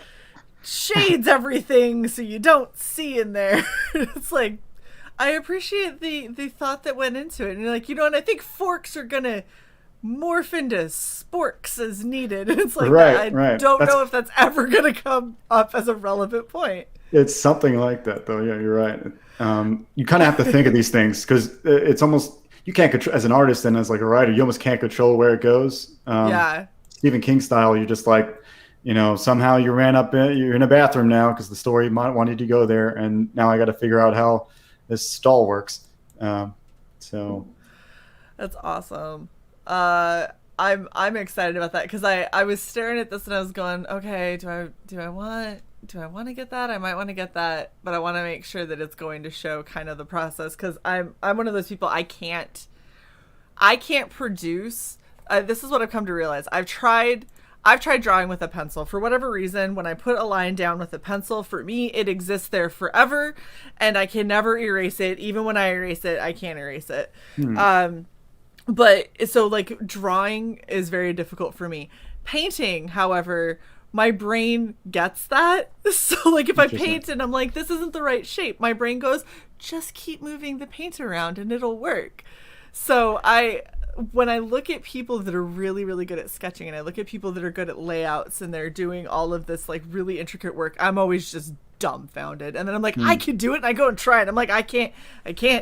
shades everything so you don't see in there. It's like, I appreciate the thought that went into it. And you're like, and I think forks are going to morph into sporks as needed. And it's like, I don't know if that's ever going to come up as a relevant point. It's something like that, though. Yeah, you're right. You kind of have to think of these things, because it's almost, you can't control, as an artist and as like a writer, you almost can't control where it goes. Yeah. Stephen King style, you're just like, somehow you you're in a bathroom now because the story wanted to go there, and now I got to figure out how this stall works. So that's awesome. I'm excited about that, because I was staring at this and I was going, okay, do I want to get that? I might want to get that, but I want to make sure that it's going to show kind of the process, because I'm one of those people, I can't produce. This is what I've come to realize. I've tried drawing with a pencil. For whatever reason, when I put a line down with a pencil, for me, it exists there forever, and I can never erase it. Even when I erase it, I can't erase it. But so, like, drawing is very difficult for me. Painting, however, my brain gets that. So, like, if I paint and I'm like, this isn't the right shape, my brain goes, just keep moving the paint around and it'll work. So when I look at people that are really, really good at sketching, and I look at people that are good at layouts and they're doing all of this, like, really intricate work, I'm always just dumbfounded. And then I'm like, I can do it, and I go and try it. I'm like, I can't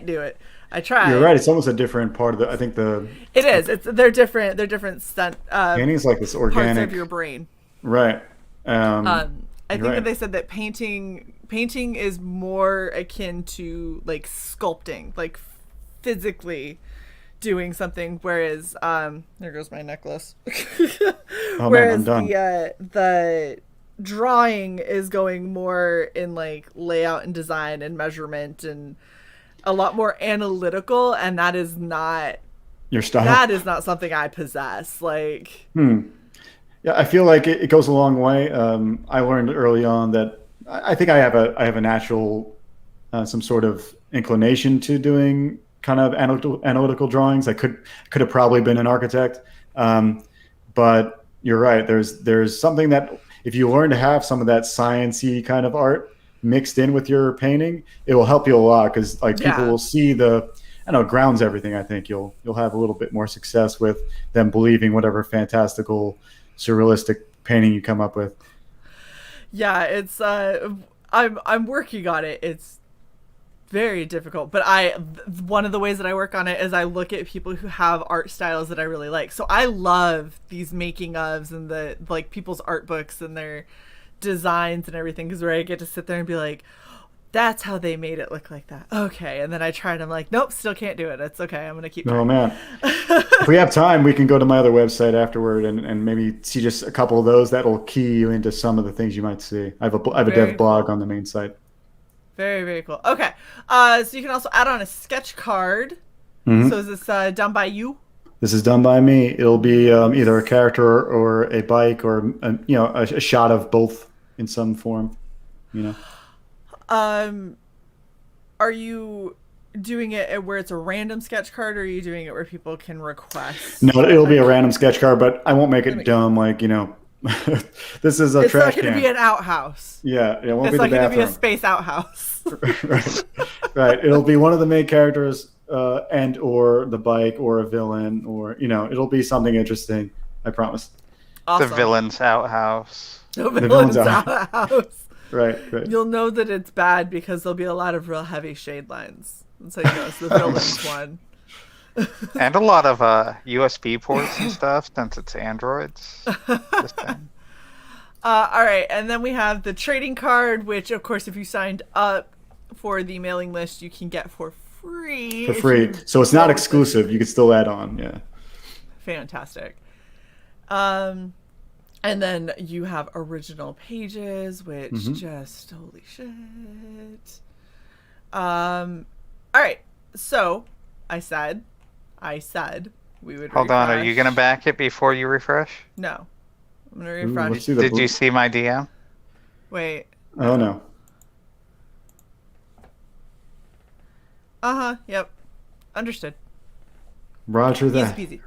do it. I try. You're right. It's almost a different part of I think it is. They're different stunt. Painting's like this organic parts of your brain. Right. I think that they said that painting is more akin to, like, sculpting, like physically doing something, whereas there goes my necklace. Whereas man, I'm done. The drawing is going more in, like, layout and design and measurement and a lot more analytical, and that is not Your style. That is not something I possess. Like, Yeah, I feel like it goes a long way. I learned early on that I think I have a natural some sort of inclination to doing kind of analytical drawings. I could have probably been an architect, but you're right. There's something that if you learn to have some of that science-y kind of art mixed in with your painting, it will help you a lot because like people will see it grounds everything. I think you'll have a little bit more success with them believing whatever fantastical, surrealistic painting you come up with. Yeah, it's I'm working on it. It's very difficult, but one of the ways that I work on it is I look at people who have art styles that I really like. So I love these making ofs and the like people's art books and their designs and everything, because where I get to sit there and be like, that's how they made it look like that. Okay. And then I try and I'm like, nope, still can't do it. It's okay. I'm going to keep trying. Oh, man. If we have time, we can go to my other website afterward and maybe see just a couple of those that'll key you into some of the things you might see. I have a dev blog on the main site. Very, very cool. Okay. So you can also add on a sketch card. Mm-hmm. So is this done by you? This is done by me. It'll be either a character or a bike or, a shot of both in some form, Are you doing it where it's a random sketch card, or are you doing it where people can request? No, it'll be a random sketch card, but I won't make it dumb. Like, this is a trash can. It's not going to be an outhouse. Yeah, it won't be the bathroom. It's not going to be a space outhouse. Right. It'll be one of the main characters, and or the bike or a villain, or it'll be something interesting. I promise. Awesome. The villain's outhouse. The villain's outhouse. Right. You'll know that it's bad because there'll be a lot of real heavy shade lines. That's how you know it's the villain's one. And a lot of USB ports and stuff, since it's Androids. All right, and then we have the trading card, which, of course, if you signed up for the mailing list, you can get for free. For free. So it's not exclusive. You can still add on, yeah. Fantastic. And then you have original pages, which just, holy shit. All right. So I said we would Hold on. Are you going to back it before you refresh? No. I'm going to refresh. Did you see my DM? Wait. Oh, no. Yep. Understood. Roger that. Easy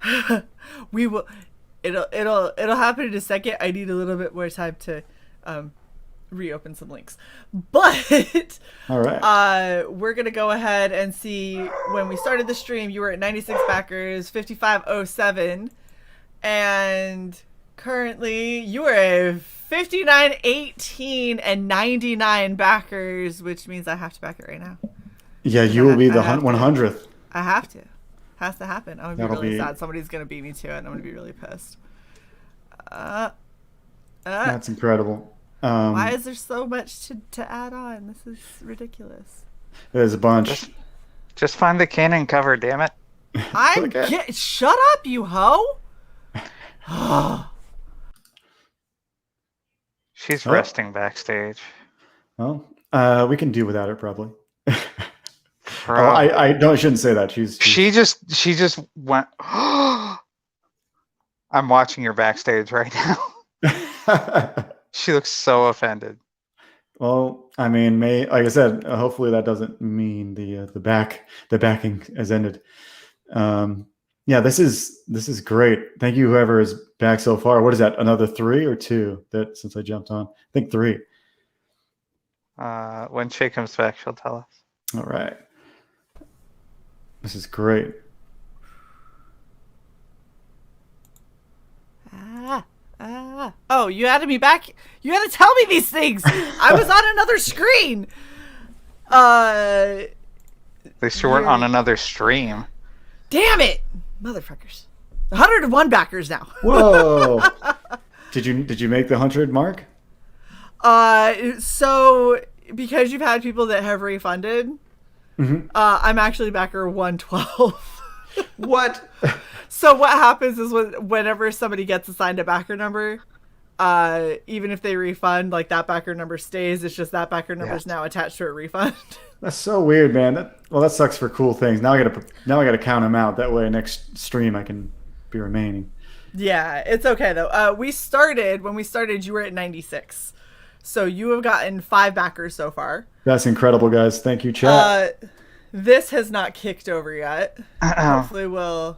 peasy. We will... It'll happen in a second. I need a little bit more time to reopen some links. But all right. We're gonna go ahead and see when we started the stream. You were at 96 backers, 5507, and currently you are at 5918 and 99 backers, which means I have to back it right now. Yeah, you will be the 100th. I have to. Has to happen. I'm gonna be really sad. Somebody's gonna beat me to it, and I'm gonna be really pissed. That's incredible. Why is there so much to add on? This is ridiculous. There's a bunch. Just find the canon cover, damn it. Shut up, you hoe. She's resting backstage. Well, we can do without her probably. I shouldn't say that. She just went. I'm watching your backstage right now. She looks so offended. Well, I mean, like I said, hopefully that doesn't mean the backing has ended. Yeah, this is great. Thank you, whoever is back so far. What is that? Another 3 or 2? That since I jumped on, I think 3. When Shae comes back, she'll tell us. All right. This is great. Oh, you added me back. You had to tell me these things. I was on another screen. At least you weren't on another stream. Damn it, motherfuckers! 101 backers now. Whoa! Did you make the 100 mark? So because you've had people that have refunded, I'm actually backer 112. What? So what happens is whenever somebody gets assigned a backer number, even if they refund, like that backer number stays. It's just that backer number is now attached to a refund. That's so weird, man. That sucks for cool things. Now I gotta count them out. That way, next stream I can be remaining. Yeah, it's okay though. When we started, you were at 96, so you have gotten 5 backers so far. That's incredible, guys. Thank you, chat. This has not kicked over yet. Hopefully, we'll.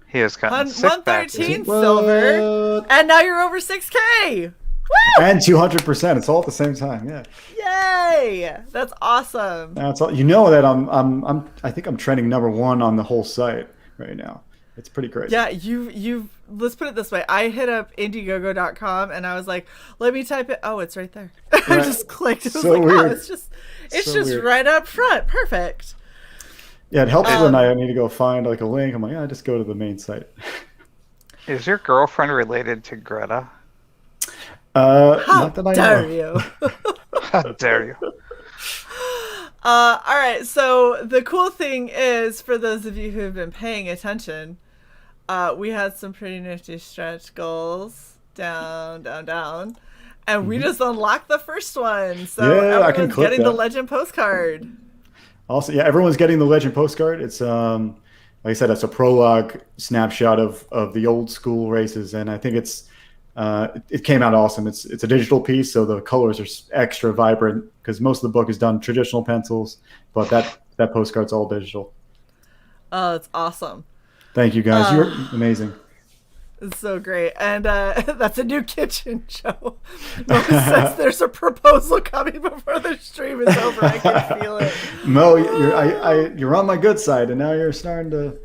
He has gotten 113 silver, and now you're over 6K. Woo! And 200%. It's all at the same time. Yeah. Yay! That's awesome. That's all. You know that I think I'm trending #1 on the whole site right now. It's pretty crazy. Yeah, you. Let's put it this way. I hit up Indiegogo.com and I was like, let me type it. Oh, it's right there. I just clicked. It was so like, weird. oh, it's just weird. Right up front. Perfect. Yeah, it helps when I need to go find like a link. I'm like, I just go to the main site. Is your girlfriend related to Greta? How not that I dare know. you? How dare you? All right. So the cool thing is, for those of you who have been paying attention, we had some pretty nifty stretch goals down, and we just unlocked the first one. So everyone's getting the legend postcard. Also, yeah, everyone's getting the legend postcard. It's like I said, it's a prologue snapshot of the old school races, and I think it came out awesome. It's a digital piece, so the colors are extra vibrant because most of the book is done traditional pencils, but that postcard's all digital. Oh, it's awesome. Thank you, guys. You're amazing. It's so great. And that's a new kitchen, Joe. Mo says there's a proposal coming before the stream is over. I can feel it. Mo, you're on my good side, and now you're starting to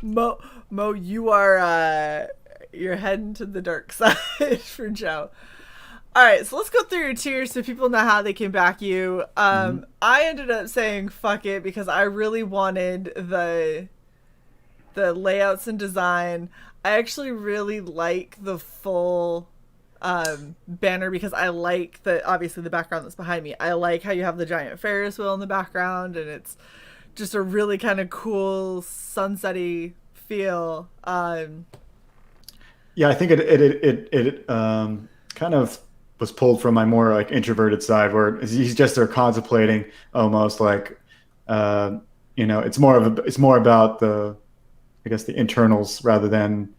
Mo, you are you're heading to the dark side for Joe. All right, so let's go through your tiers so people know how they can back you. I ended up saying fuck it because I really wanted the layouts and design. I actually really like the full banner because I like obviously the background that's behind me. I like how you have the giant Ferris wheel in the background, and it's just a really kind of cool sunsetty feel. Yeah, I think it kind of was pulled from my more like introverted side, where he's just there contemplating, almost like it's more about the internals rather than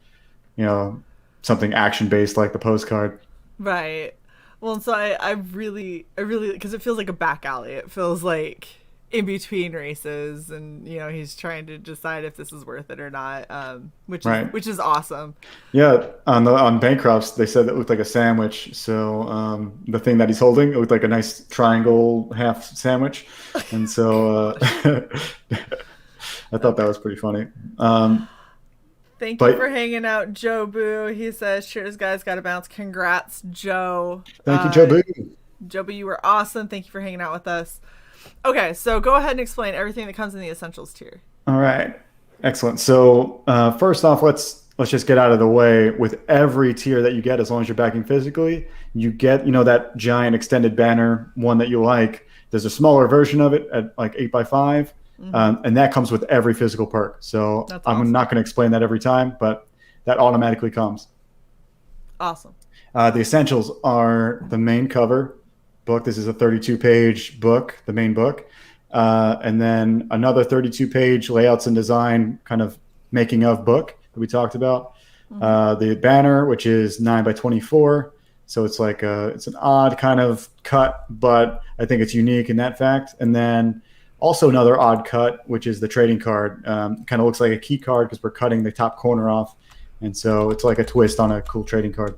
something action based like the postcard. Right. Well, so I really because it feels like a back alley. It feels like in between races, and he's trying to decide if this is worth it or not, which is awesome. Yeah, on Bancrofts they said it looked like a sandwich, so the thing that he's holding, it looked like a nice triangle half sandwich, and so I thought that was pretty funny. Thank you for hanging out, Joe Boo. He says, cheers guys, gotta bounce. Congrats, Joe. Thank you, Joe Boo. Joe Boo, you were awesome. Thank you for hanging out with us. Okay, so go ahead and explain everything that comes in the essentials tier. All right, excellent. So first off, let's just get out of the way. With every tier that you get, as long as you're backing physically, you get that giant extended banner one that you like. There's a smaller version of it at like 8x5, and that comes with every physical perk. So I'm not going to explain that every time, but that automatically comes. Awesome. The essentials are the main cover book. This is a 32-page book, the main book, and then another 32-page layouts and design kind of making of book that we talked about. The banner, which is 9x24, so it's like it's an odd kind of cut, but I think it's unique in that fact. And then also another odd cut, which is the trading card. Kind of looks like a key card because we're cutting the top corner off, and so it's like a twist on a cool trading card.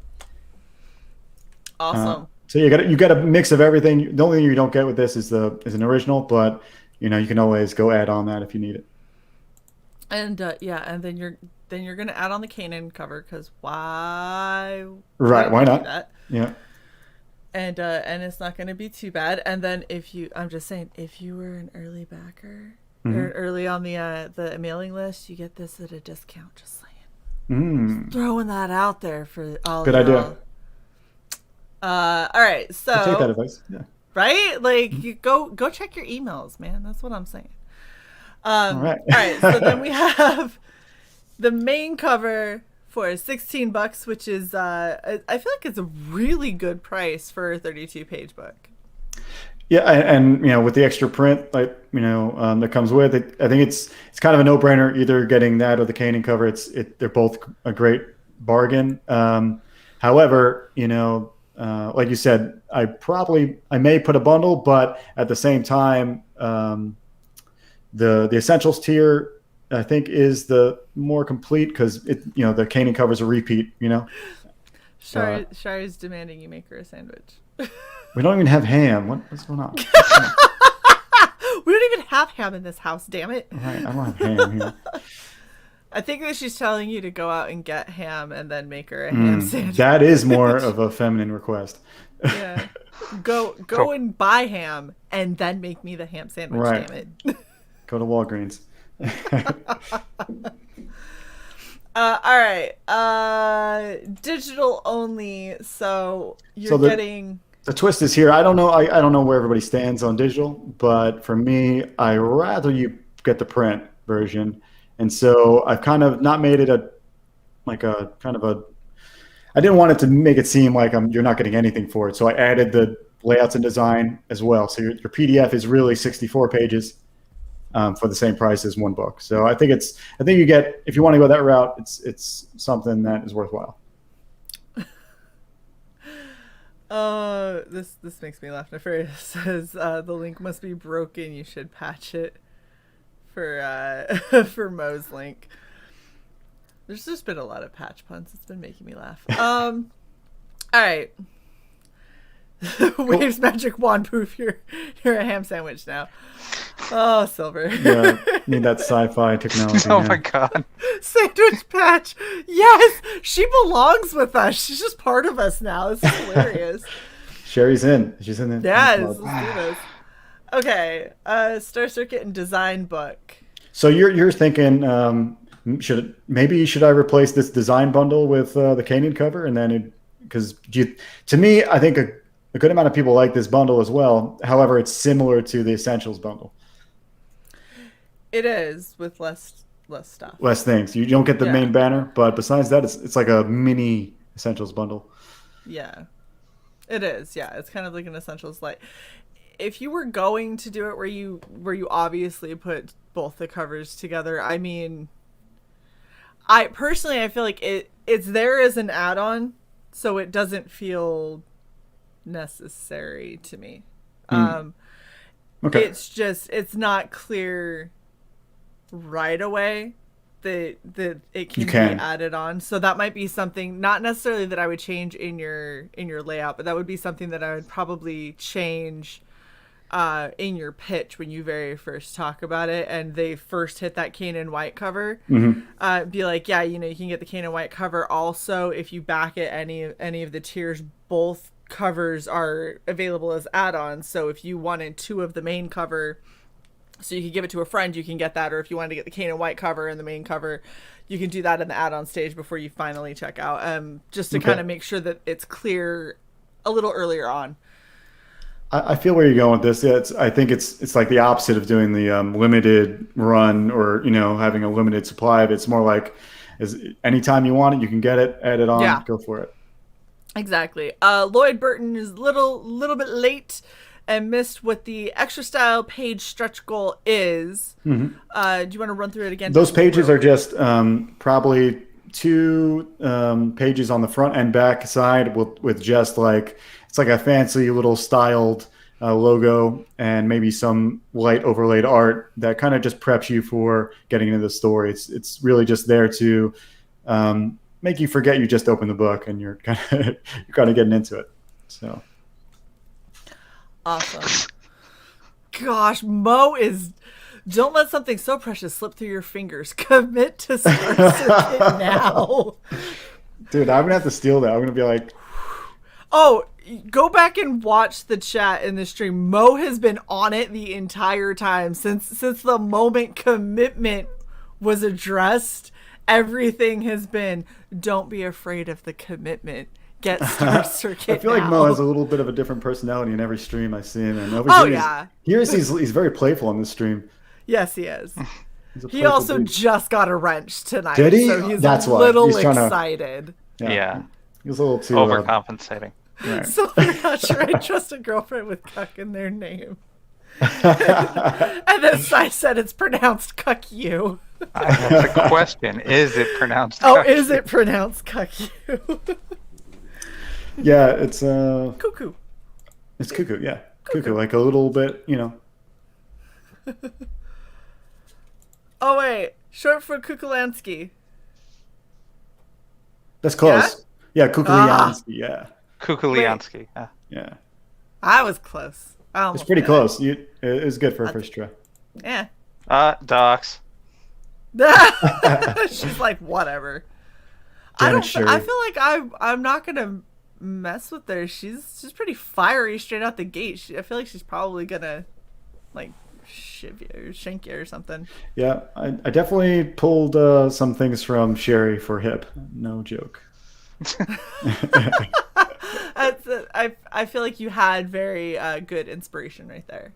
Awesome. So you get a mix of everything. The only thing you don't get with this is an original, but you can always go add on that if you need it. And and then you're gonna add on the Kanan cover because why? Right? Why not? That? Yeah. And it's not gonna be too bad. And then I'm just saying, if you were an early backer or early on the mailing list, you get this at a discount. Just saying. Just throwing that out there for all. Good idea. All right, so take that advice. Yeah. Right? Like you go check your emails, man. That's what I'm saying. All right. So then we have the main cover for $16, which is I feel like it's a really good price for a 32-page book. Yeah, and with the extra print, like that comes with it, I think it's kind of a no-brainer either getting that or the Kanan cover. They're both a great bargain. However, like you said, I may put a bundle, but at the same time, the essentials tier I think is the more complete because the Kanan cover's a repeat. Shae is demanding you make her a sandwich. We don't even have ham. What's going on? We don't even have ham in this house, damn it. Right, I don't have ham here. I think that she's telling you to go out and get ham and then make her a ham sandwich. That is more of a feminine request. Yeah. Go and buy ham and then make me the ham sandwich, right. Damn it. Go to Walgreens. All right. Digital only. So you're getting... The twist is here. I don't know. I don't know where everybody stands on digital, but for me, I rather you get the print version, and so I've kind of not made it I didn't want it to make it seem like you're not getting anything for it, so I added the layouts and design as well. So your PDF is really 64 pages for the same price as one book. So I think you get, if you want to go that route, it's something that is worthwhile. This makes me laugh. Nefarious says the link must be broken. You should patch it for Mo's link. There's just been a lot of patch puns. It's been making me laugh. All right. Waves magic wand proof. You're a ham sandwich now. Oh, Silver. Yeah, need that sci-fi technology. Oh my god. Sandwich patch. Yes, she belongs with us. She's just part of us now. This is hilarious. Sherry's in. She's in there. Yes, let's do this. Okay, Star Circuit and design book. So you're thinking, should I replace this design bundle with the Kanan cover, and then to me, I think a good amount of people like this bundle as well. However, it's similar to the Essentials bundle. It is, with less stuff. Less things. You don't get the main banner, but besides that, it's like a mini Essentials bundle. Yeah, it is. Yeah, it's kind of like an Essentials light. If you were going to do it where you obviously put both the covers together, I mean, I feel like it's there as an add-on, so it doesn't feel necessary to me. Okay. It's not clear right away that it can be added on, so that might be something, not necessarily that I would change in your layout, but that would be something that I would probably change in your pitch when you very first talk about it and they first hit that Kanan white cover. Be like, yeah, you can get the Kanan white cover. Also, if you back it any of the tiers, both covers are available as add-ons. So if you wanted two of the main cover, so you could give it to a friend, you can get that. Or if you wanted to get the Kanan white cover and the main cover, you can do that in the add-on stage before you finally check out. Just to kind of make sure that it's clear a little earlier on. I feel where you're going with this. Yeah, I think it's like the opposite of doing the limited run or having a limited supply of it. It's more like anytime you want it, you can get it, add it on, go for it. Exactly. Lloyd Burton is a little bit late and missed what the extra style page stretch goal is. Do you want to run through it again? Those pages are just probably 2 pages on the front and back side with just like, it's like a fancy little styled logo and maybe some light overlaid art that kind of just preps you for getting into the story. It's really just there to make you forget you just opened the book and you're kind of getting into it. So awesome. Gosh, Mo is. Don't let something so precious slip through your fingers. Commit to Star Circuit now. Dude, I'm gonna have to steal that. I'm gonna be like, oh. Go back and watch the chat in the stream. Mo has been on it the entire time since the moment commitment was addressed. Everything has been, don't be afraid of the commitment. Get Star Circuit. I feel like Mo has a little bit of a different personality in every stream I see him in. He's very playful on this stream. Yes, he is. He's a He playful also dude. just got a wrench tonight. Did he? So he's That's a why. little He's trying to- excited. Yeah. He was a little too Overcompensating. right. So I'm not sure I trust a girlfriend with cuck in their name. And then Sai said it's pronounced cuck you. That's a question. Is it pronounced Oh, cuck? is it pronounced cuck you? Yeah, it's Cuckoo. It's cuckoo, yeah. Cuckoo, like a little bit, Oh wait, short for Kukulansky. That's close. Yeah, Kukuliansky, yeah. Kukuliansky. Yeah. I was close. I It's almost pretty did close. It was good for a first try. it. Yeah. Docs. She's like, whatever. Janet I Sherry. feel like I'm not gonna mess with her. She's pretty fiery straight out the gate. I feel like she's probably gonna like shiv you or shank you or something. Yeah, I definitely pulled some things from Sherry for hip. No joke. I feel like you had very good inspiration right there.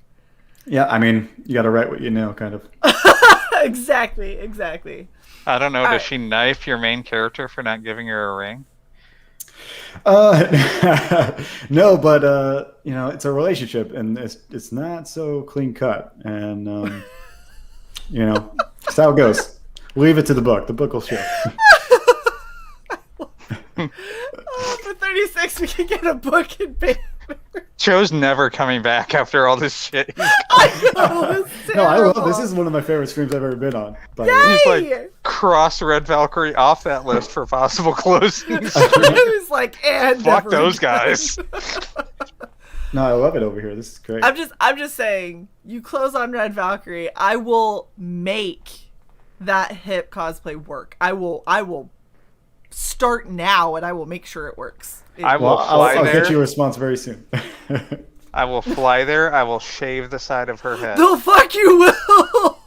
Yeah, I mean, you got to write what you know, kind of. Exactly. I don't know. All Does right. she knife your main character for not giving her a ring? No, but it's a relationship, and it's not so clean cut, and that's how it goes. Leave it to the book. The book will show. For 36, we can get a book in paper. Joe's never coming back after all this shit. I know, it's No, I love terrible. this. Is one of my favorite streams I've ever been on. By the Yay! way. He's like, cross Red Valkyrie off that list for possible closings. He's like, and Fuck never those again. guys. No, I love it over here. This is great. I'm just saying, you close on Red Valkyrie, I will make that hip cosplay work. I will start now, and I will make sure it works. I will Well, fly I'll there. get you a response very soon. I will fly there. I will shave the side of her head. The fuck you will.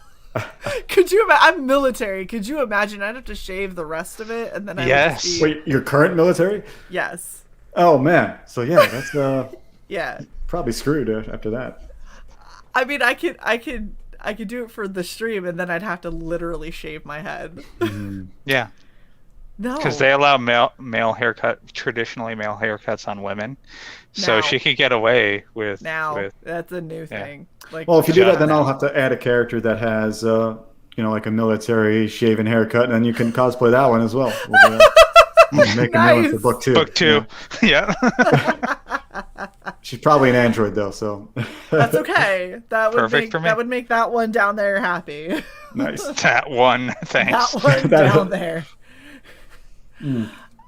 Could you imagine? I'm military. Could you imagine? I'd have to shave the rest of it, and then I Yes. would just be, Wait, your current military? yes, Oh man. So yeah, that's yeah. probably screwed after that. I mean, I could do it for the stream, and then I'd have to literally shave my head. Yeah. No, Because they allow traditionally male haircuts on women, so Now. she could get away with. now that's a new thing. Like, Well, if you do that, then now. I'll have to add a character that has, like a military shaven haircut, and then you can cosplay that one as well. We'll make a new one for Nice. book two. Book two. Yeah. She's probably an android though, so That's okay. That would Perfect make for me. that would make that one down there happy. nice. That one. Thanks. That one That- down there.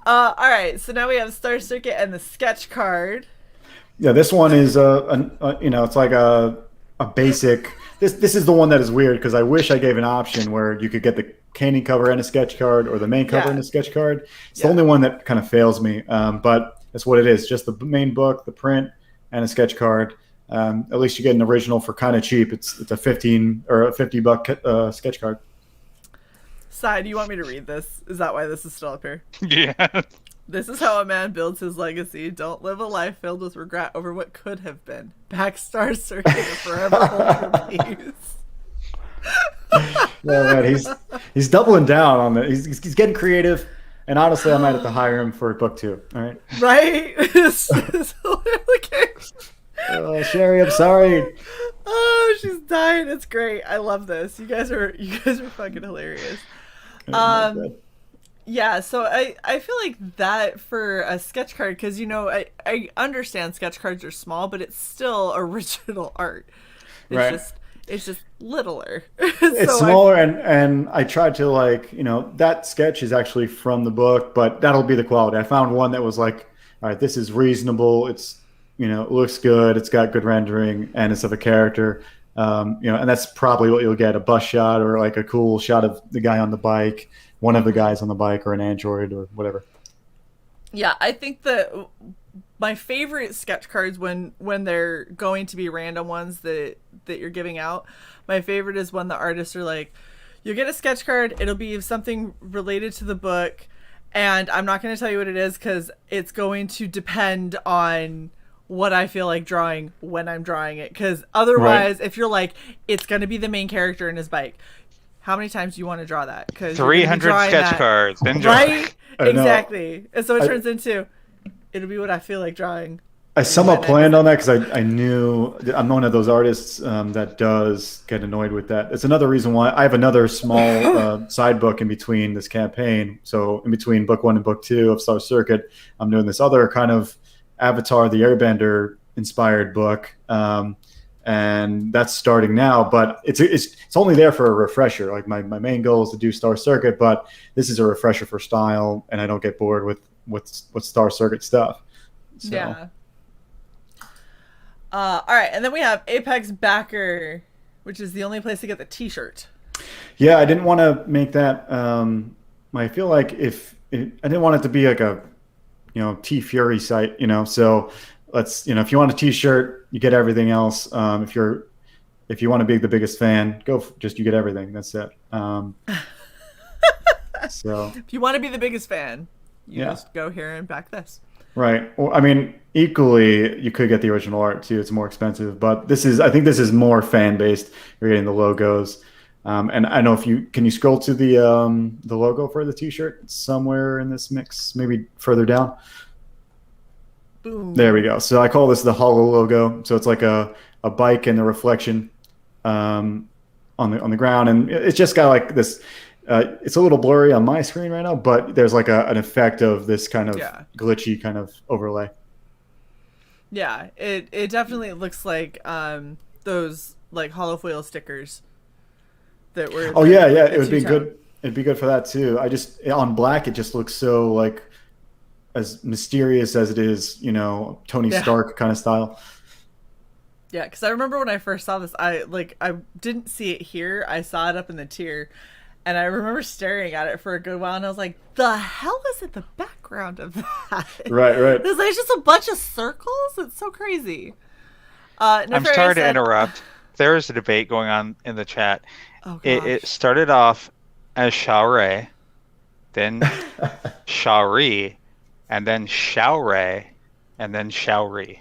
All right, so now we have Star Circuit and the sketch card. Yeah, this one is it's like a basic. This is the one that is weird because I wish I gave an option where you could get the candy cover and a sketch card, or the main cover Yeah. and a sketch card. It's Yeah. the only one that kind of fails me, but that's what it is. Just the main book, the print, and a sketch card. At least you get an original for kind of cheap. It's a $15 or a $50 sketch card. Sai, do you want me to read this? Is that why this is still up here? Yeah. This is how a man builds his legacy. Don't live a life filled with regret over what could have been. Back Star Circuit and forever hold your peace. Yeah, man, he's doubling down on it. He's getting creative, and honestly, I might have to hire him for book two. All right, Right? It's hilarious. Sherry, I'm sorry. Oh, she's dying. It's great. I love this. You guys are fucking hilarious. Yeah, so I feel like that for a sketch card, because I understand sketch cards are small, but it's still original art. It's Right. it's just littler. It's smaller, and I tried to that sketch is actually from the book, but that'll be the quality. I found one that was like, all right, this is reasonable. It's it looks good. It's got good rendering, and it's of a character. And that's probably what you'll get: a bus shot or like a cool shot of the guy on the bike, one of the guys on the bike, or an android or whatever. Yeah, I think that my favorite sketch cards when they're going to be random ones that you're giving out, my favorite is when the artists are like, you'll get a sketch card, it'll be something related to the book, and I'm not going to tell you what it is because it's going to depend on what I feel like drawing when I'm drawing it, because otherwise if you're like, it's going to be the main character and his bike, how many times do you want to draw that? Because 300 sketch cards. Enjoy. Right? I know. Exactly. And so it turns into, it'll be what I feel like drawing. I somewhat planned on that because I knew I'm one of those artists that does get annoyed with that. It's another reason why I have another small side book in between this campaign. So in between book 1 and book 2 of Star Circuit, I'm doing this other kind of Avatar the Airbender inspired book, and that's starting now. But it's only there for a refresher. Like my main goal is to do Star Circuit, but this is a refresher for style, and I don't get bored with Star Circuit stuff. So. Yeah. All right, and then we have Apex Backer, which is the only place to get the T-shirt. Yeah, I didn't want to make that. I feel like I didn't want it to be like a, T Fury site, So let's, if you want a T-shirt, you get everything else. If you want to be the biggest fan, you get everything. That's it. So if you want to be the biggest fan, you just go here and back this. Right. Well, I mean, equally, you could get the original art too. It's more expensive, but I think this is more fan based. You're getting the logos, and I know can you scroll to the logo for the T-shirt? It's somewhere in this mix, maybe further down. Boom. There we go. So I call this the Holo Logo. So it's like a bike and a reflection on the ground, and it's just got like this. It's a little blurry on my screen right now, but there's like an effect of this kind of glitchy kind of overlay. Yeah, it definitely looks like those like holofoil stickers that were. Oh yeah, it would be good. It'd be good for that too. On black, it just looks so like as mysterious as it is, Tony Stark kind of style. Yeah, because I remember when I first saw this, I didn't see it here. I saw it up in the tier. And I remember staring at it for a good while, and I was like, the hell is in the background of that? Right. It's like just a bunch of circles? It's so crazy. I'm sorry to interrupt. There is a debate going on in the chat. Oh, it started off as Shae, then Shae, and then Shae, and then Shaori.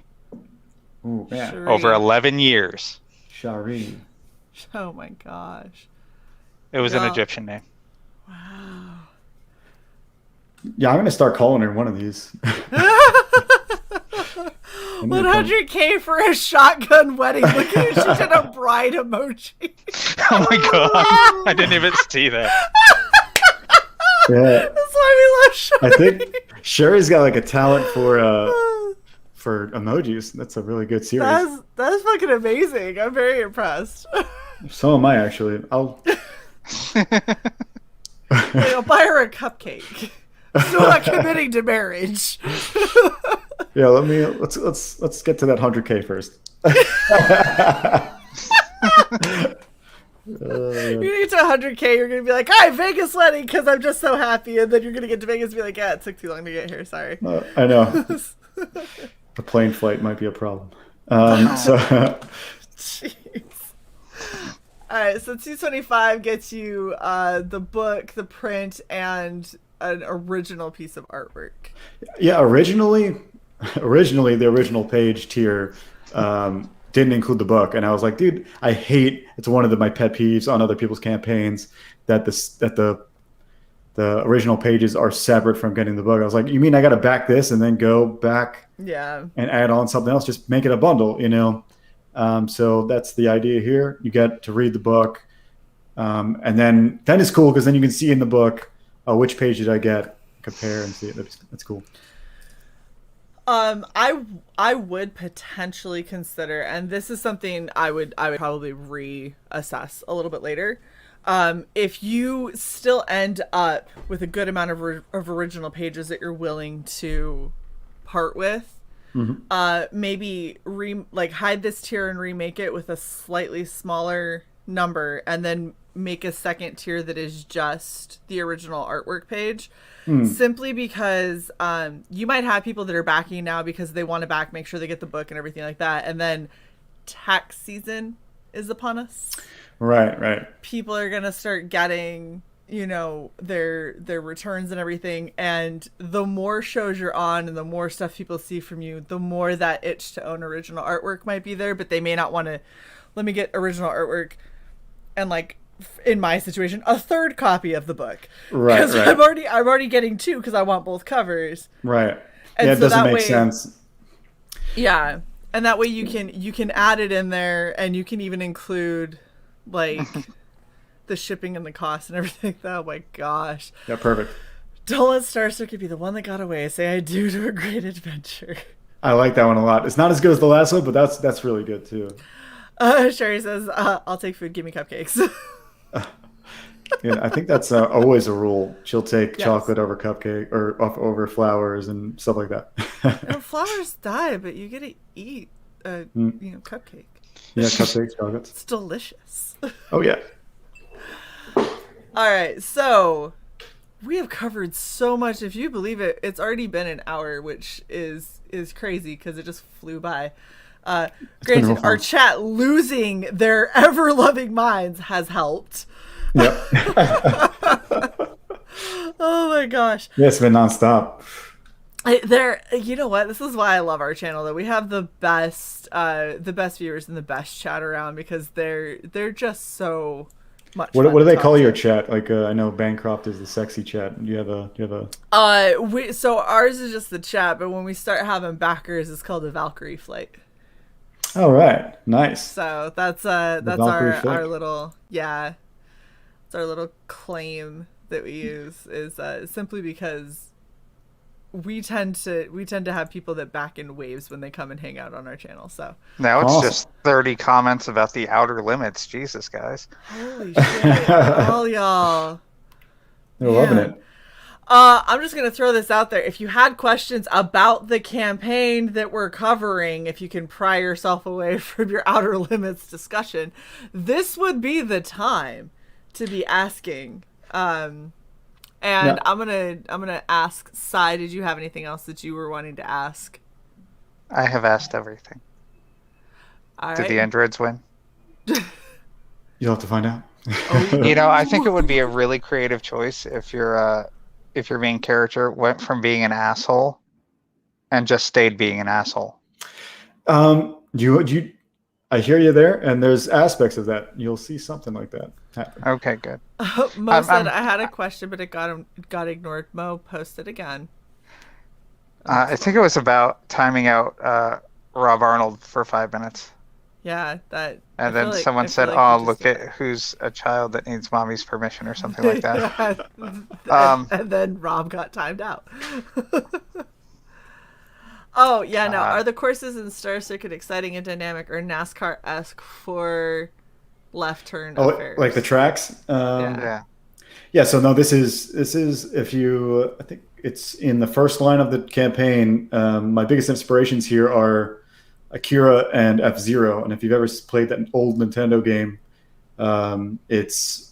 Ooh, man. Over 11 years. Shae. Oh, my gosh. It was an Egyptian name. Wow. Yeah, I'm going to start calling her one of these. 100K for a shotgun wedding. Look at her. She did a bride emoji. Oh my god. I didn't even see that. Yeah. That's why we love Shae. I think Sherry's got like a talent for emojis. That's a really good series. That's fucking amazing. I'm very impressed. So am I, actually. I'll buy her a cupcake. Still not committing to marriage. Yeah, let's get to that 100K first. You're gonna get to 100K, you're gonna be like, hi, Vegas wedding, because I'm just so happy, and then you're gonna get to Vegas and be like, yeah, it took too long to get here, sorry. I know. The plane flight might be a problem. Jeez. Alright, so 225 gets you the book, the print, and an original piece of artwork. Yeah, originally the original page tier didn't include the book, and I was like, dude, it's one of my pet peeves on other people's campaigns that the original pages are separate from getting the book. I was like, you mean I got to back this and then go back and add on something else? Just make it a bundle, So that's the idea here. You get to read the book, and then it's cool because then you can see in the book which page did I get, compare and see it. That's cool. I would potentially consider, and this is something I would probably reassess a little bit later. If you still end up with a good amount of original pages that you're willing to part with, maybe hide this tier and remake it with a slightly smaller number, and then make a second tier that is just the original artwork page. Simply because you might have people that are backing now because they want to make sure they get the book and everything like that, and then tax season is upon us. Right. People are gonna start getting their returns and everything, and the more shows you're on and the more stuff people see from you, the more that itch to own original artwork might be there, but they may not want to let me get original artwork and in my situation, a third copy of the book. Right, Because right. I'm already getting two because I want both covers. Right. And yeah, it so doesn't that make way- sense. Yeah, and that way you can add it in there, and you can even include like the shipping and the cost and everything. Oh my gosh! Yeah, perfect. Don't let Star Circuit be the one that got away. Say I do to a great adventure. I like that one a lot. It's not as good as the last one, but that's really good too. Sherry says, "I'll take food. Give me cupcakes." Yeah, I think that's always a rule. She'll take Yes. chocolate over cupcake or over flowers and stuff like that. Flowers die, but you get to eat a cupcake. Yeah, cupcakes, chocolates. It's delicious. Oh yeah. All right, so we have covered so much. If you believe it, it's already been an hour, which is crazy because it just flew by. been Granted, real fun. our chat losing their ever-loving minds has helped. Yep. Oh my gosh. Yeah, it's been nonstop. You know what? This is why I love our channel. Though we have the best viewers and the best chat around because they're just so much. What fun do to they talk call to. your chat? Like I know Bancroft is the sexy chat. Do you have a? So ours is just the chat, but when we start having backers, it's called a Valkyrie flight. All right, nice. So that's Valkyrie our flight. little it's our little claim that we use is simply because we tend to have people that back in waves when they come and hang out on our channel. So Now it's Awesome. just 30 comments about the outer limits. Jesus, guys. holy shit, all y'all. They're loving Man. it. I'm just gonna throw this out there. If you had questions about the campaign that we're covering, if you can pry yourself away from your outer limits discussion, this would be the time to be asking. And Yeah. I'm gonna ask Sai, did you have anything else that you were wanting to ask? I have asked everything. All Did right. the androids win? You'll have to find out. You know, I think it would be a really creative choice if your main character went from being an asshole and just stayed being an asshole. You I hear you there, and there's aspects of that. You'll see something like that happen. Okay, good. Mo said I'm- I had a question, but it got ignored. Mo, post it again. I think it was about timing out Rob Arnold for 5 minutes. Yeah, that. And I then feel like- someone I feel said, like "Oh, you just look did at that. who's a child that needs mommy's permission," or something like that. Yeah. And then Rob got timed out. Oh yeah, no. Are the courses in Star Circuit exciting and dynamic, or NASCAR-esque for left turn Oh, affairs? like the tracks. Yeah. Yeah, so no, this is if you I think it's in the first line of the campaign. My biggest inspirations here are Akira and F-Zero, and if you've ever played that old Nintendo game, it's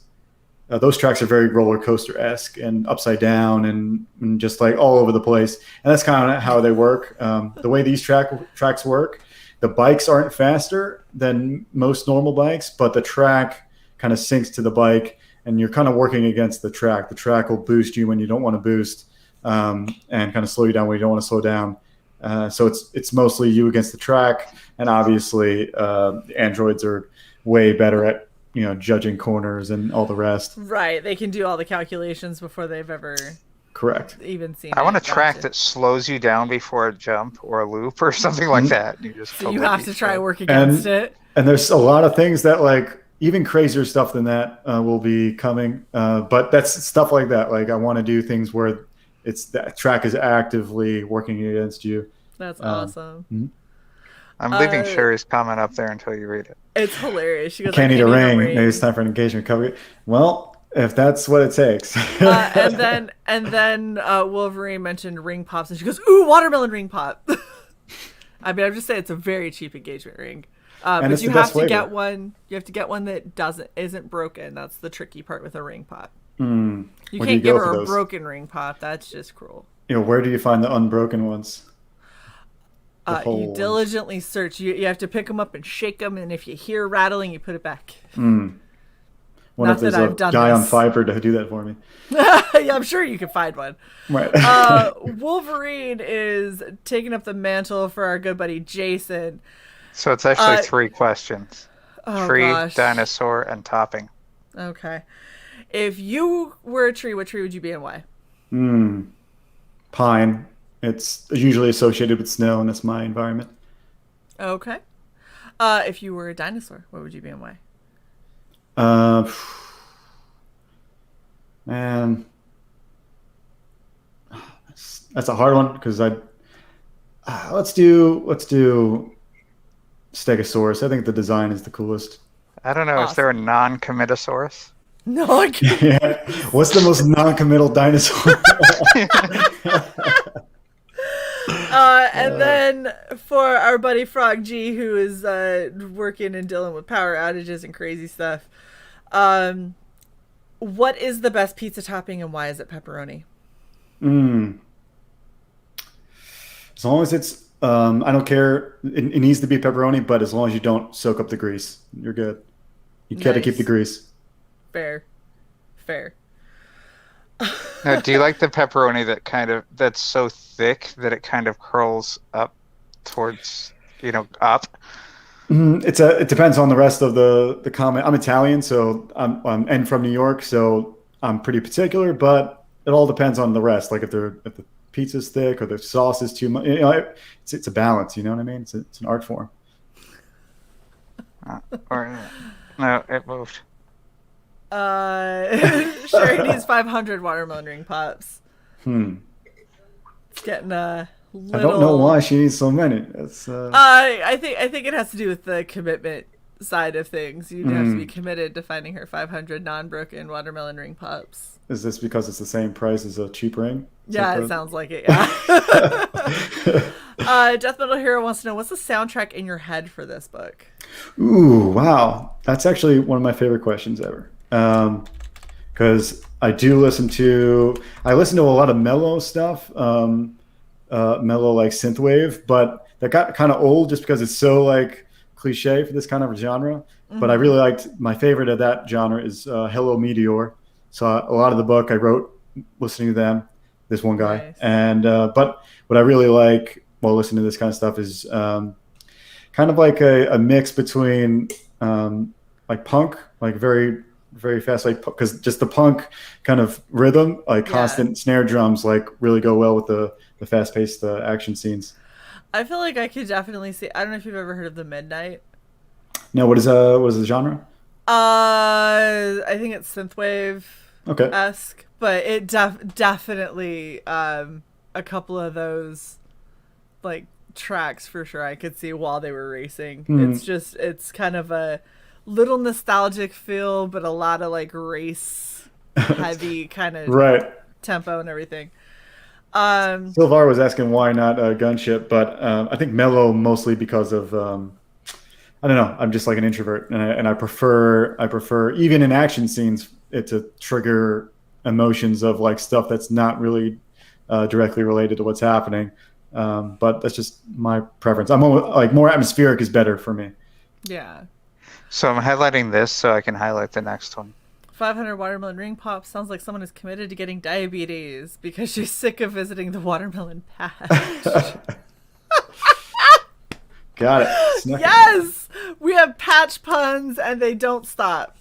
those tracks are very roller coaster esque and upside down and just like all over the place, and that's kind of how they work. The way these tracks work, the bikes aren't faster than most normal bikes, but the track kind of syncs to the bike. And you're kind of working against the track. The track will boost you when you don't want to boost, and kind of slow you down when you don't want to slow down. So it's mostly you against the track, and obviously the androids are way better at judging corners and all the rest. Right, they can do all the calculations before they've ever Correct. even seen. I want a it. track Gotcha. that slows you down before a jump or a loop or something like that. You just So you totally have to beat try it. work against And- it. And there's a lot of things that like even crazier stuff than that will be coming. But that's stuff like that. Like I want to do things where that track is actively working against you. That's awesome. I'm leaving Uh, Sherry's comment up there until you read it. It's hilarious. She goes, Can't I eat a ring. ring. Maybe it's time for an engagement cover. Well, if that's what it takes. and then Wolverine mentioned ring pops, and she goes, "Ooh, watermelon ring pop." I mean, I'm just saying it's a very cheap engagement ring, but it's you the have best to flavor. get one. You have to get one that isn't broken. That's the tricky part with a ring pop. You Where do can't you give go her for a those? broken ring pop. That's just cruel. Where do you find the unbroken ones? The whole You ones. diligently search. You have to pick them up and shake them, and if you hear rattling, you put it back. What Not if there's that a I've done guy on this. Fiverr to do that for me? Yeah, I'm sure you can find one. Right. Wolverine is taking up the mantle for our good buddy Jason. So it's actually 3 questions. Oh Tree, gosh. dinosaur, and topping. Okay. If you were a tree, what tree would you be and why? Pine. It's usually associated with snow, and that's my environment. Okay. If you were a dinosaur, what would you be and why? Uh, Man, that's a hard one because let's do Stegosaurus. I think the design is the coolest. I don't know. Is there a non-Comitosaurus? No, I can't. Yeah. What's the most non-committal dinosaur? And then for our buddy Frog G, who is working and dealing with power outages and crazy stuff, what is the best pizza topping and why is it pepperoni? As long as it's, I don't care. It needs to be pepperoni, but as long as you don't soak up the grease, you're good. You gotta keep the grease. Fair. Now, do you like the pepperoni that's so thick that it kind of curls up towards, up? It depends on the rest of the comment. I'm Italian, so and from New York, so I'm pretty particular. But it all depends on the rest. Like if the pizza's thick or the sauce is too much, it's a balance. You know what I mean? It's an art form. No, it moved. Sherry needs 500 watermelon ring pops. It's getting a little... I don't know why she needs so many. It's I think it has to do with the commitment side of things. You have to be committed to finding her 500 non-broken watermelon ring pops. Is this because it's the same price as a cheap ring? Yeah, it sounds like it. Yeah. Death Metal Hero wants to know, what's the soundtrack in your head for this book? Ooh, wow. That's actually one of my favorite questions ever. Because I listen to a lot of mellow stuff, mellow like synthwave, but that got kind of old just because it's so like cliche for this kind of genre. But I really liked, my favorite of that genre is Hello Meteor. So a lot of the book I wrote listening to them, this one guy. Nice. And but what I really like while listening to this kind of stuff is kind of like a mix between like punk, like very, very fast, like, because just the punk kind of rhythm, like constant snare drums, like really go well with the fast-paced action scenes. I feel like I could definitely see. I don't know if you've ever heard of the Midnight. No, what is the genre? I think it's synthwave esque, okay, but it definitely a couple of those like tracks for sure I could see while they were racing. It's kind of a little nostalgic feel, but a lot of like race heavy kind of tempo and everything. Silvar was asking why not Gunship, but I think mellow mostly because of I don't know. I'm just like an introvert, and I prefer even in action scenes it to trigger emotions of like stuff that's not really directly related to what's happening. But that's just my preference. I'm like more atmospheric is better for me. Yeah. So I'm highlighting this so I can highlight the next one. 500 watermelon ring pop sounds like someone is committed to getting diabetes because she's sick of visiting the watermelon patch. Got it. Yes! We have patch puns and they don't stop.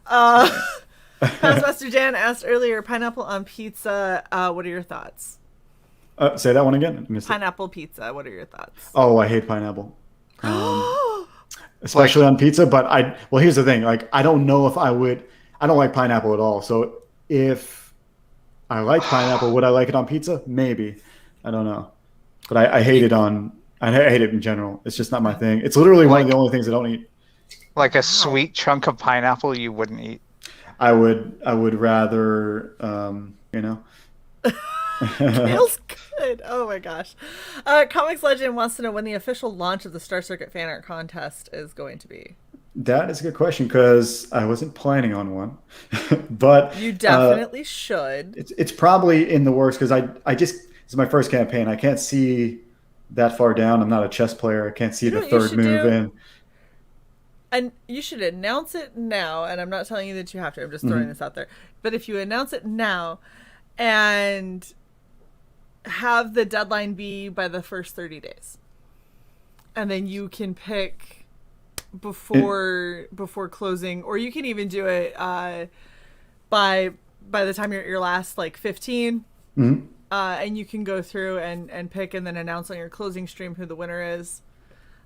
Master Dan asked earlier, pineapple on pizza, what are your thoughts? Say that one again. Pineapple pizza, what are your thoughts? Oh, I hate pineapple. Especially on pizza, but here's the thing. Like, I don't know if I don't like pineapple at all. So if I like pineapple, would I like it on pizza? Maybe. I don't know. But I hate it I hate it in general. It's just not my thing. It's literally one of the only things I don't eat. Like a sweet chunk of pineapple you wouldn't eat? I would rather, Feels good. Oh my gosh. Comics Legend wants to know when the official launch of the Star Circuit fan art contest is going to be. That is a good question because I wasn't planning on one, but you definitely should. It's probably in the works because it's my first campaign. I can't see that far down. I'm not a chess player. I can't see the third move in. And you should announce it now. And I'm not telling you that you have to. I'm just throwing this out there. But if you announce it now and have the deadline be by the first 30 days, and then you can pick before closing, or you can even do it by the time you're at your last like 15. Mm-hmm. And you can go through and pick and then announce on your closing stream who the winner is.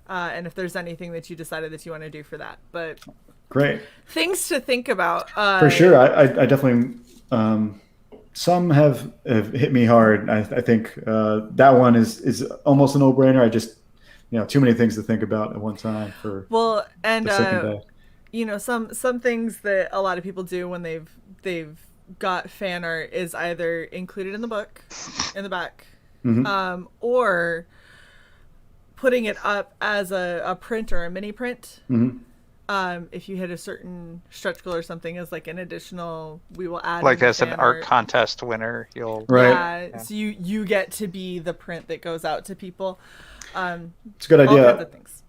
And if there's anything that you decided that you want to do for that. But Great. things to think about. For sure. I definitely, some have hit me hard. I think that one is almost a no-brainer. I just, too many things to think about at one time for the second day. Some things that a lot of people do when they've got fan art is either included in the book in the back, Mm-hmm. or putting it up as a print or a mini print. Mm-hmm. If you hit a certain stretch goal or something as like an additional, we will add Like as an fan art contest winner, you'll Right. Yeah, so you get to be the print that goes out to people. It's a good all idea. kinds of things.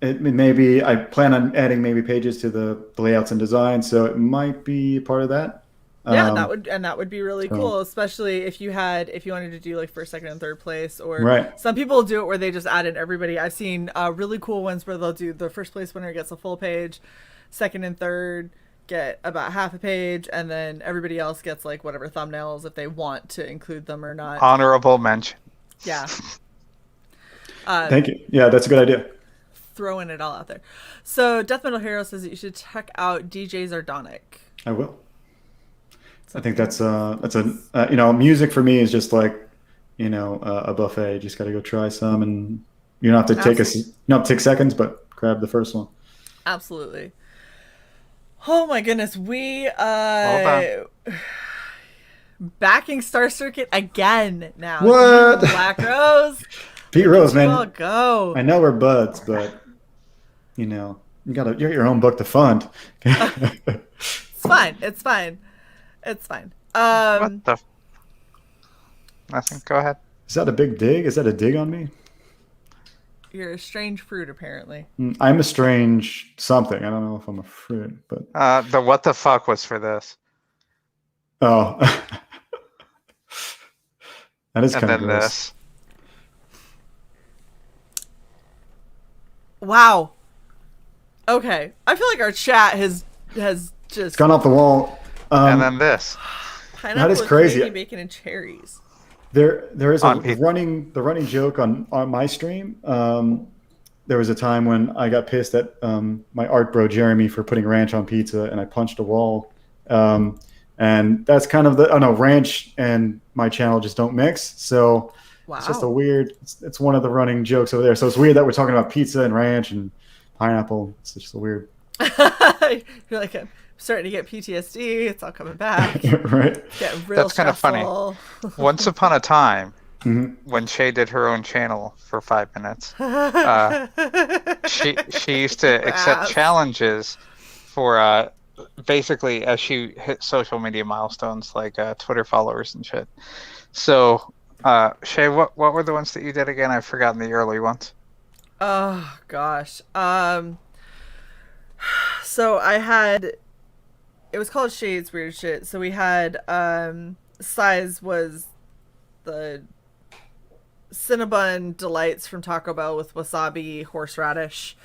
It maybe I plan on adding maybe pages to the layouts and design, so it might be part of that. Yeah, that would be really so- cool, especially if you wanted to do like first, second, and third place, or Right. some people do it where they just add in everybody. I've seen really cool ones where they'll do the first place winner gets a full page, second and third get about half a page, and then everybody else gets like whatever thumbnails if they want to include them or not. honorable mention. Yeah. Thank you. Yeah, that's a good idea. Throwing it all out there. So Death Metal Hero says that you should check out DJ Zardonic. I will. I think that's a music for me is just like a buffet. You just got to go try some, and you don't have to take seconds, but grab the first one. Absolutely. Oh my goodness, we backing Star Circuit again now. What? Black Rose. Pete Rose, man. Well, go. I know we're buds, but you got your own book to fund. It's fine. It's fine. It's fine. What the? Nothing. Go ahead. Is that a big dig? Is that a dig on me? You're a strange fruit, apparently. I'm a strange something. I don't know if I'm a fruit, but The what the fuck was for this, oh, that is and kind of then gross. this. Wow. Okay. I feel like our chat has just It's gone off the wall. And then this. pineapple that is with crazy. gravy, bacon, and cherries. There is On a pizza. running joke on my stream. There was a time when I got pissed at my art bro Jeremy for putting ranch on pizza, and I punched a wall. And that's kind of ranch and my channel just don't mix. So Wow. it's just a weird. It's one of the running jokes over there. So it's weird that we're talking about pizza and ranch and pineapple. It's just a weird. You're like, I'm starting to get PTSD. It's all coming back. Right. Getting real That's kind of funny. stressful. Once upon a time, Mm-hmm. when Shae did her own channel for 5 minutes, she used to accept Yes. challenges for basically as she hit social media milestones like Twitter followers and shit. So, Shae, what were the ones that you did again? I've forgotten the early ones. Oh gosh. So I had, it was called Shade's Weird Shit. So we had Size was the Cinnabon Delights from Taco Bell with wasabi horseradish.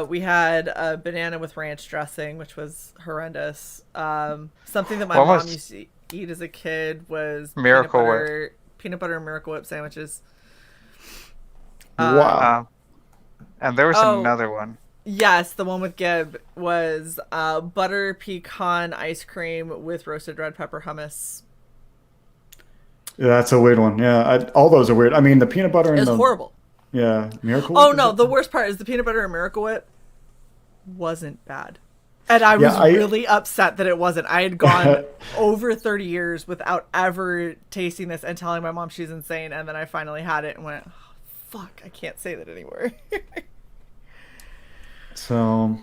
We had a banana with ranch dressing, which was horrendous. Something that my What mom was- used to eat as a kid was Miracle Whip. peanut butter and Miracle Whip sandwiches. Wow. And there was Oh. another one. Yes, the one with Gib was butter pecan ice cream with roasted red pepper hummus. Yeah, that's a weird one. Yeah, all those are weird. I mean, the peanut butter It and was the horrible. yeah Miracle. Oh Whip, no, is it? the worst part is the peanut butter and Miracle Whip wasn't bad. And I Yeah, was really upset that it wasn't. I had gone over 30 years without ever tasting this and telling my mom she's insane, and then I finally had it and went, oh, fuck, I can't say that anymore. So,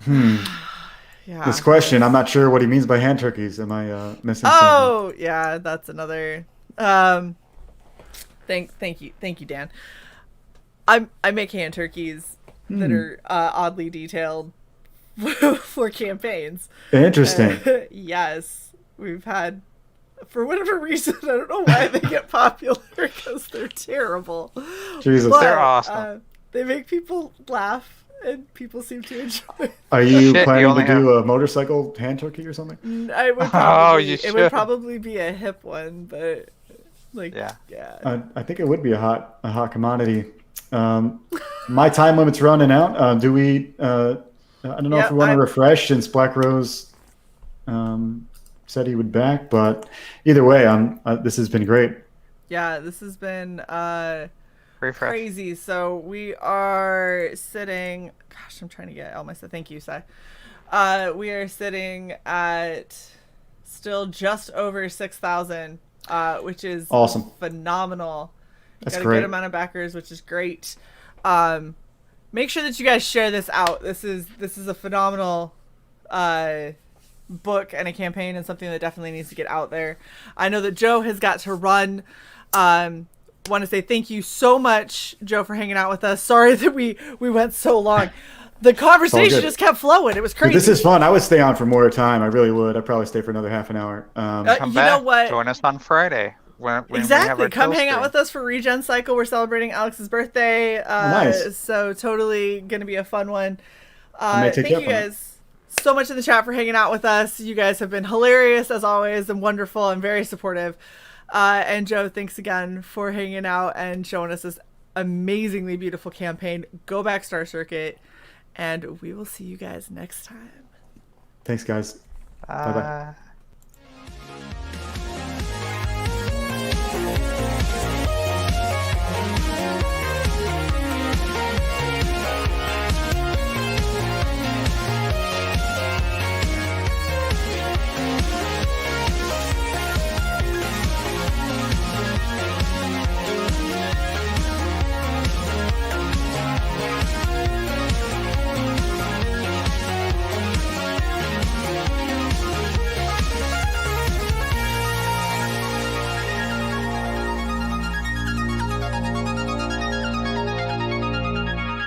Yeah. this question, I'm not sure what he means by hand turkeys. Am I missing something? Oh, yeah, that's another. Thank you, Dan. I make hand turkeys that are oddly detailed for campaigns. Interesting. Yes, we've had, for whatever reason, I don't know why they get popular because they're terrible. Jesus. But, They're awesome. They make people laugh and people seem to enjoy it. Are you Shit, planning you to only do a motorcycle hand turkey or something? It would probably, you it would should. probably be a hip one, but like, Yeah. I think it would be a hot commodity. My time limit's running out. Do we? I don't know if we want to refresh since Black Rose said he would back, but either way, this has been great. Yeah, this has been Refresh. crazy. So we are sitting. Gosh, I'm trying to get all my stuff. Thank you, Sai. We are sitting at still just over 6,000, which is awesome, phenomenal. That's got great. A good amount of backers, which is great. Make sure that you guys share this out. This is a phenomenal book and a campaign, and something that definitely needs to get out there. I know that Joe has got to run. Want to say thank you so much, Joe, for hanging out with us. Sorry that we went so long. The conversation just kept flowing. It was crazy. Dude, this is fun. I would stay on for more time. I really would. I'd probably stay for another half an hour. Come you back. know what? Join us on Friday. When Exactly. Come hang out stream. with us for Regen Cycle. We're celebrating Alex's birthday. Nice. So totally going to be a fun one. I may take Thank you guys so much in the chat for hanging out with us. You guys have been hilarious as always and wonderful and very supportive. And Joe, thanks again for hanging out and showing us this amazingly beautiful campaign. Go back Star Circuit, and we will see you guys next time. Thanks, guys. Bye-bye.